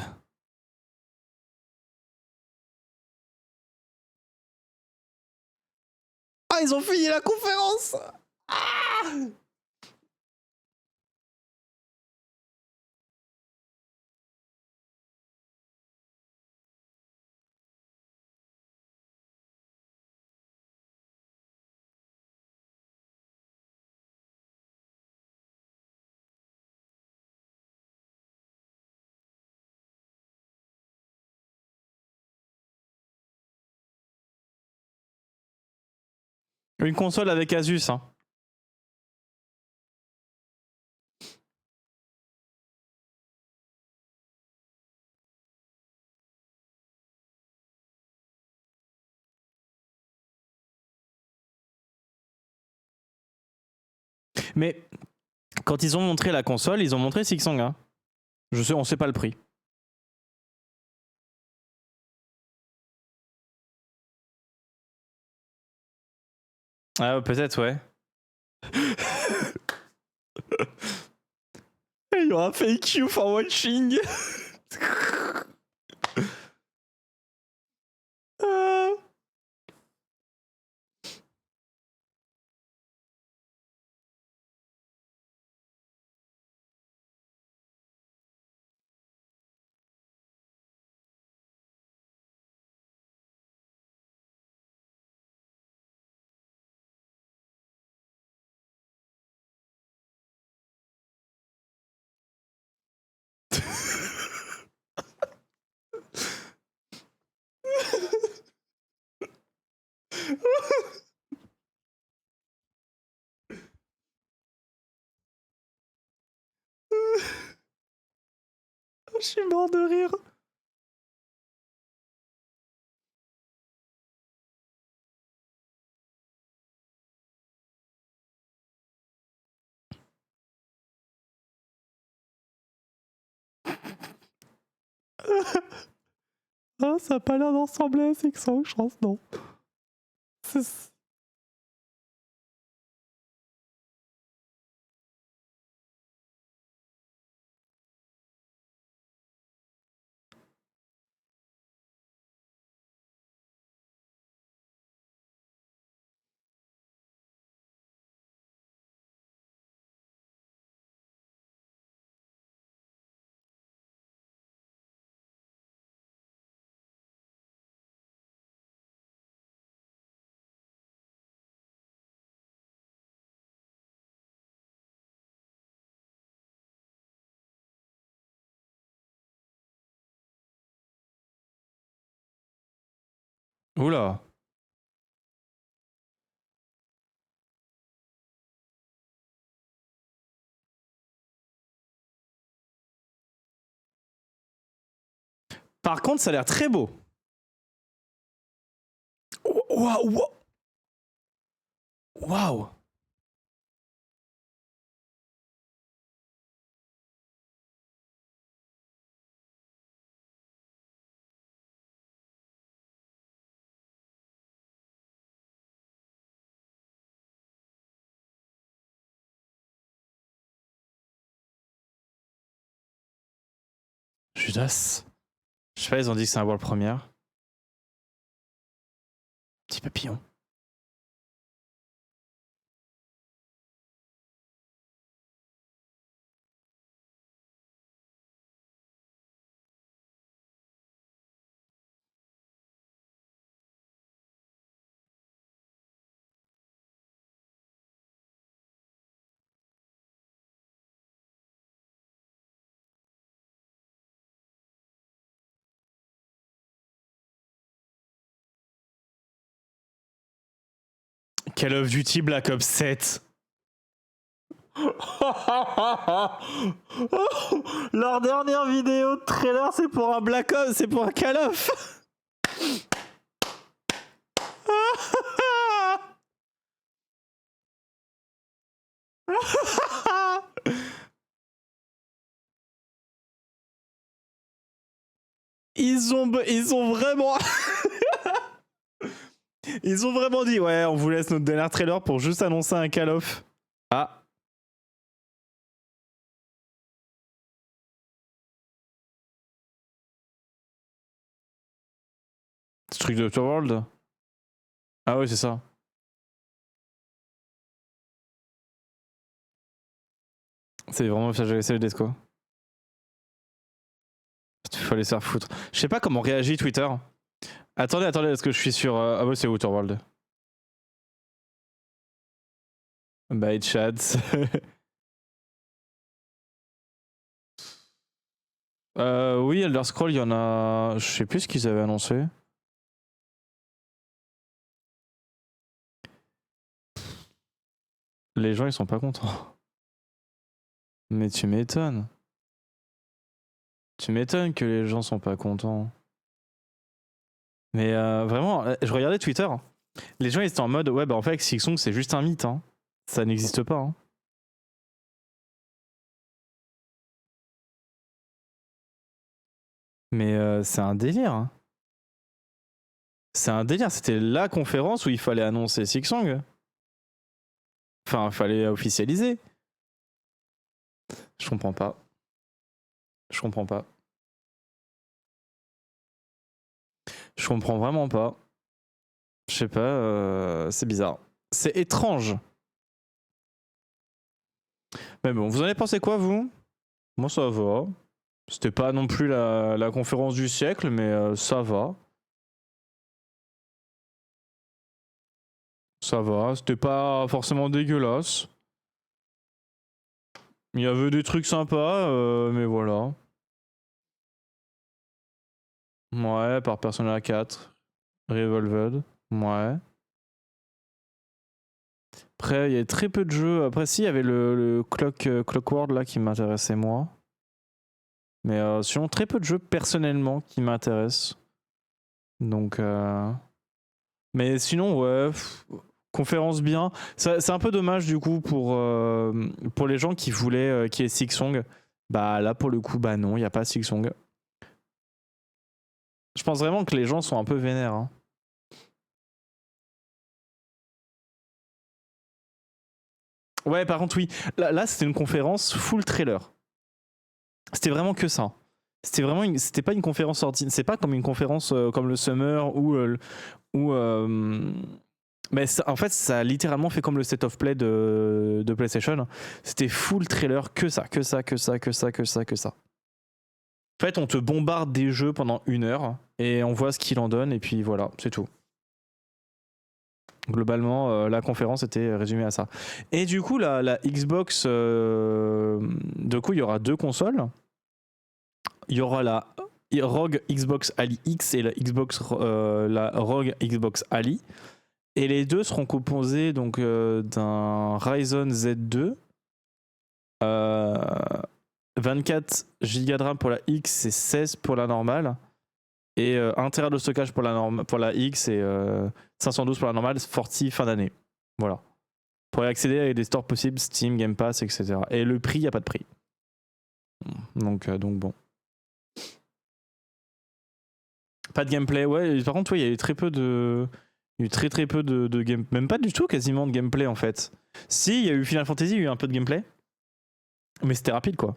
Ah, ils ont fini la conférence! Ah! Une console avec Asus, hein. Mais quand ils ont montré la console, ils ont montré Sixsong. Hein. Je sais, on sait pas le prix. Ah, peut-être, ouais. Il y aura fake you for watching. Je suis mort de rire. Ah, ça a pas l'air d'en ressembler à Sixsong, je pense, non. Oula. Par contre, ça a l'air très beau. Waouh! Waouh! Judas. Je sais pas, ils ont dit que c'est un world première. papillon. Call of Duty Black Ops 7. Leur dernière vidéo de trailer, c'est pour un Black Ops, c'est pour un Call of. Ils ont vraiment... Ils ont vraiment dit, ouais, on vous laisse notre dernier trailer pour juste annoncer un Call of. Ah. Ce truc de World. Ah ouais, c'est ça. C'est vraiment ça, j'avais essayé le Desco. Il fallait se faire foutre. Je sais pas comment réagit Twitter. Attendez, est-ce que je suis sur... Ah ouais, c'est Outer World. Bye chat. Oui, Elder Scroll, il y en a... Je sais plus ce qu'ils avaient annoncé. Les gens, ils sont pas contents. Mais tu m'étonnes. Tu m'étonnes que les gens sont pas contents. Mais vraiment, je regardais Twitter. Les gens, ils étaient en mode, ouais, bah en fait, Silksong, c'est juste un mythe. Hein. Ça n'existe pas. Hein. Mais c'est un délire. Hein. C'est un délire. C'était la conférence où il fallait annoncer Silksong. Enfin, il fallait officialiser. Je comprends pas. Je comprends pas. Je comprends vraiment pas. Je sais pas, c'est bizarre. C'est étrange. Mais bon, vous en avez pensé quoi, vous? Moi, ça va. C'était pas non plus la conférence du siècle, mais ça va. Ça va. C'était pas forcément dégueulasse. Il y avait des trucs sympas, mais voilà. Ouais, par Persona 4. Revolved. Ouais. Après, il y avait très peu de jeux. Après, si, il y avait le Clockworld là qui m'intéressait moi. Mais sinon, très peu de jeux personnellement qui m'intéressent. Donc. Mais sinon, ouais. Conférence bien. C'est un peu dommage du coup pour les gens qui voulaient qu'il y ait Silksong. Bah là, pour le coup, bah non, il n'y a pas Silksong. Je pense vraiment que les gens sont un peu vénères. Hein. Ouais, par contre, oui. Là c'était une conférence full trailer. C'était vraiment que ça. C'était pas une conférence sortie. C'est pas comme une conférence comme le Summer ou mais en fait, ça a littéralement fait comme le State of Play de PlayStation. C'était full trailer, que ça. En fait, on te bombarde des jeux pendant 1 heure et on voit ce qu'il en donne et puis voilà, c'est tout. Globalement, la conférence était résumée à ça. Et du coup, la Xbox, du coup, il y aura 2 consoles. Il y aura la ROG Xbox Ali X et la ROG Xbox Ali. Et les deux seront composés donc d'un Ryzen Z2, 24 Go de RAM pour la X et 16 pour la normale, et 1 Tera de stockage pour la X et 512 pour la normale, sortie fin d'année. Voilà. Pour y accéder à des stores possibles, Steam, Game Pass, etc. Et le prix, il n'y a pas de prix. Donc bon. Pas de gameplay, ouais. Par contre, il y a eu très peu de. Il y a eu très peu de gameplay. Même pas du tout quasiment de gameplay en fait. Si, il y a eu Final Fantasy, il y a eu un peu de gameplay. Mais c'était rapide quoi.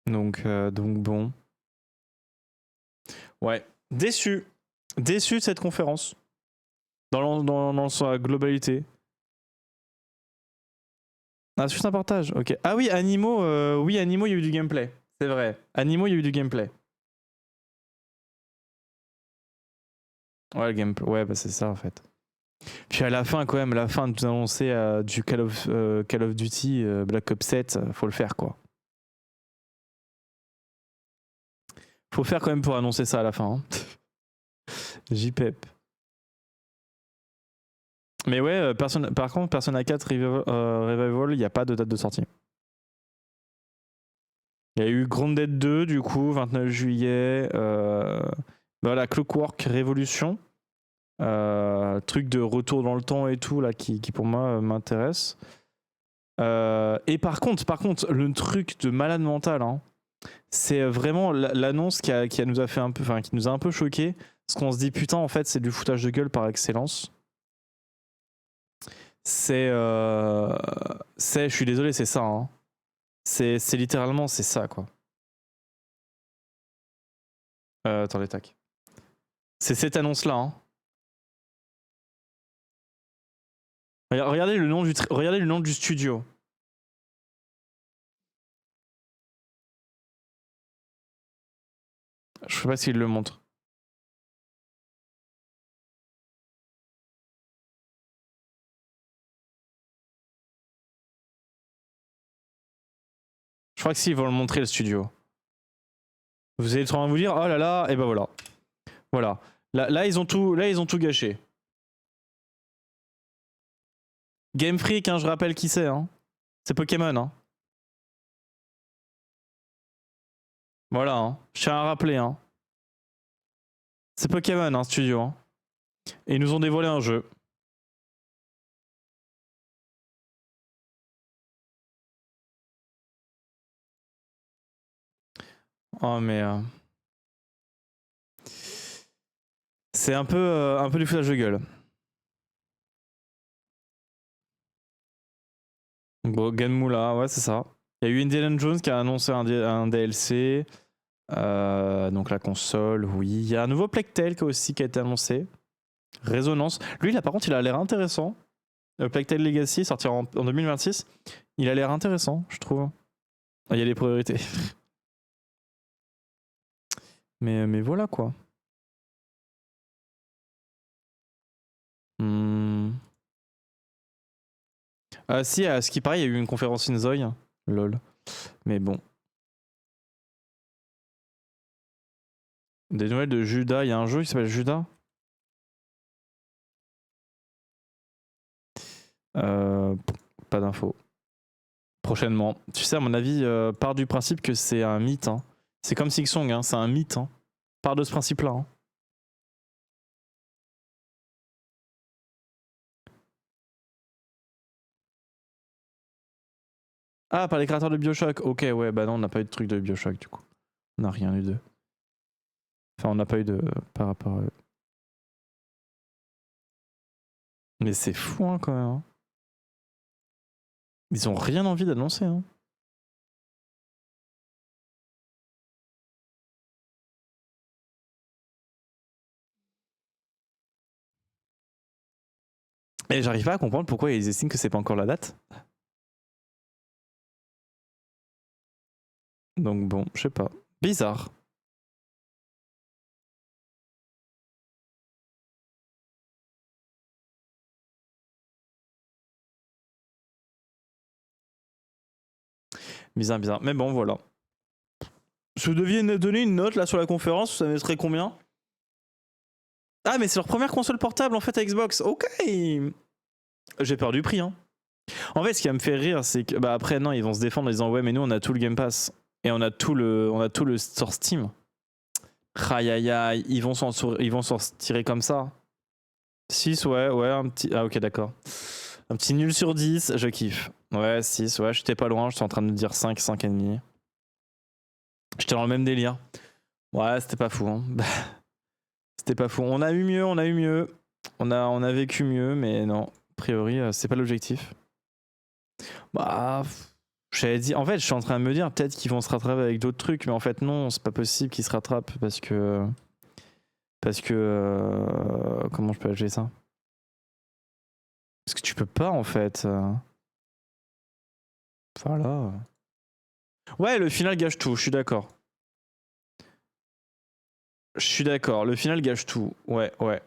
Donc bon. Ouais. Déçu. Déçu de cette conférence. Dans sa globalité. Ah, c'est juste un partage, ok. Ah oui, Animo, il y a eu du gameplay. C'est vrai. Animo, il y a eu du gameplay. Ouais, le gameplay. Ouais, bah c'est ça en fait. Puis à la fin, quand même, la fin de nous annoncer du Call of Duty Black Ops 7, faut le faire quoi. Faut faire quand même pour annoncer ça à la fin. Hein. JPEP. Mais ouais, par contre, Persona 4 Revival, il n'y a pas de date de sortie. Il y a eu Grounded 2, du coup, 29 juillet. Voilà, Clockwork Revolution. Truc de retour dans le temps et tout, là, qui pour moi m'intéresse. Et par contre, le truc de malade mental, hein, c'est vraiment l'annonce qui nous a fait un peu, enfin, qui nous a un peu choqué. Parce qu'on se dit, putain, en fait, c'est du foutage de gueule par excellence. Je suis désolé, c'est ça. Hein. C'est littéralement, c'est ça, quoi. Attendez, tac. C'est cette annonce-là. Hein. Regardez le nom du studio. Je sais pas s'il le montre. Je crois que s'ils vont le montrer, le studio. Vous êtes en train de vous dire, oh là là, et ben voilà. Voilà. Là, ils ont tout gâché. Game Freak, hein, je rappelle qui c'est. Hein. C'est Pokémon. Hein. Voilà. Hein. Je tiens à rappeler. Hein. C'est Pokémon, hein, studio. Hein. Et ils nous ont dévoilé un jeu. Oh mais... C'est un peu du foutage de gueule. Bon, Ganmula, ouais, c'est ça. Il y a eu Indiana Jones qui a annoncé un DLC. Donc la console, oui. Il y a un nouveau Plague Tale aussi qui a été annoncé. Résonance. Lui, là, par contre, il a l'air intéressant. Plague Tale Legacy, sortir en 2026. Il a l'air intéressant, je trouve. Il y a les priorités. mais voilà, quoi. Ah si, à ce qui paraît, il y a eu une conférence Inzoi. Lol. Mais bon. Des nouvelles de Judas. Il y a un jeu qui s'appelle Judas. Pas d'infos. Prochainement. Tu sais, à mon avis, part du principe que c'est un mythe. Hein. C'est comme Silksong, hein, c'est un mythe. Hein. Part de ce principe-là. Hein. Ah, par les créateurs de Bioshock. Ok, ouais, bah non, on n'a pas eu de truc de Bioshock du coup. On n'a rien eu de. Enfin, on n'a pas eu de. Par rapport à eux. Mais c'est fou, hein, quand même. Hein. Ils ont rien envie d'annoncer, hein. Et j'arrive pas à comprendre pourquoi ils estiment que c'est pas encore la date. Donc bon, je sais pas. Bizarre. Bizarre. Mais bon, voilà. Si vous deviez donner une note là sur la conférence, ça mettrait combien? Ah, mais c'est leur première console portable en fait à Xbox. Ok. J'ai peur du prix. Hein. En fait, ce qui va me faire rire, c'est que bah après non, ils vont se défendre en disant ouais, mais nous on a tout le Game Pass et on a tout le store Steam. Aïe aïe aïe, ils vont s'en tirer comme ça. 6, ouais, un petit. Ah ok, d'accord. Un petit nul sur 10, je kiffe. Ouais, 6, ouais, j'étais pas loin, j'étais en train de me dire 5, 5,5. J'étais dans le même délire. Ouais, c'était pas fou. Hein. C'était pas fou. On a eu mieux. On a vécu mieux, mais non. A priori, c'est pas l'objectif. Bah, j'avais dit. En fait, je suis en train de me dire peut-être qu'ils vont se rattraper avec d'autres trucs, mais en fait, non, c'est pas possible qu'ils se rattrapent parce que Parce que... comment je peux acheter ça? Parce que tu peux pas en fait. Voilà. Ouais, le final gâche tout, je suis d'accord. Je suis d'accord, le final gâche tout. Ouais, ouais.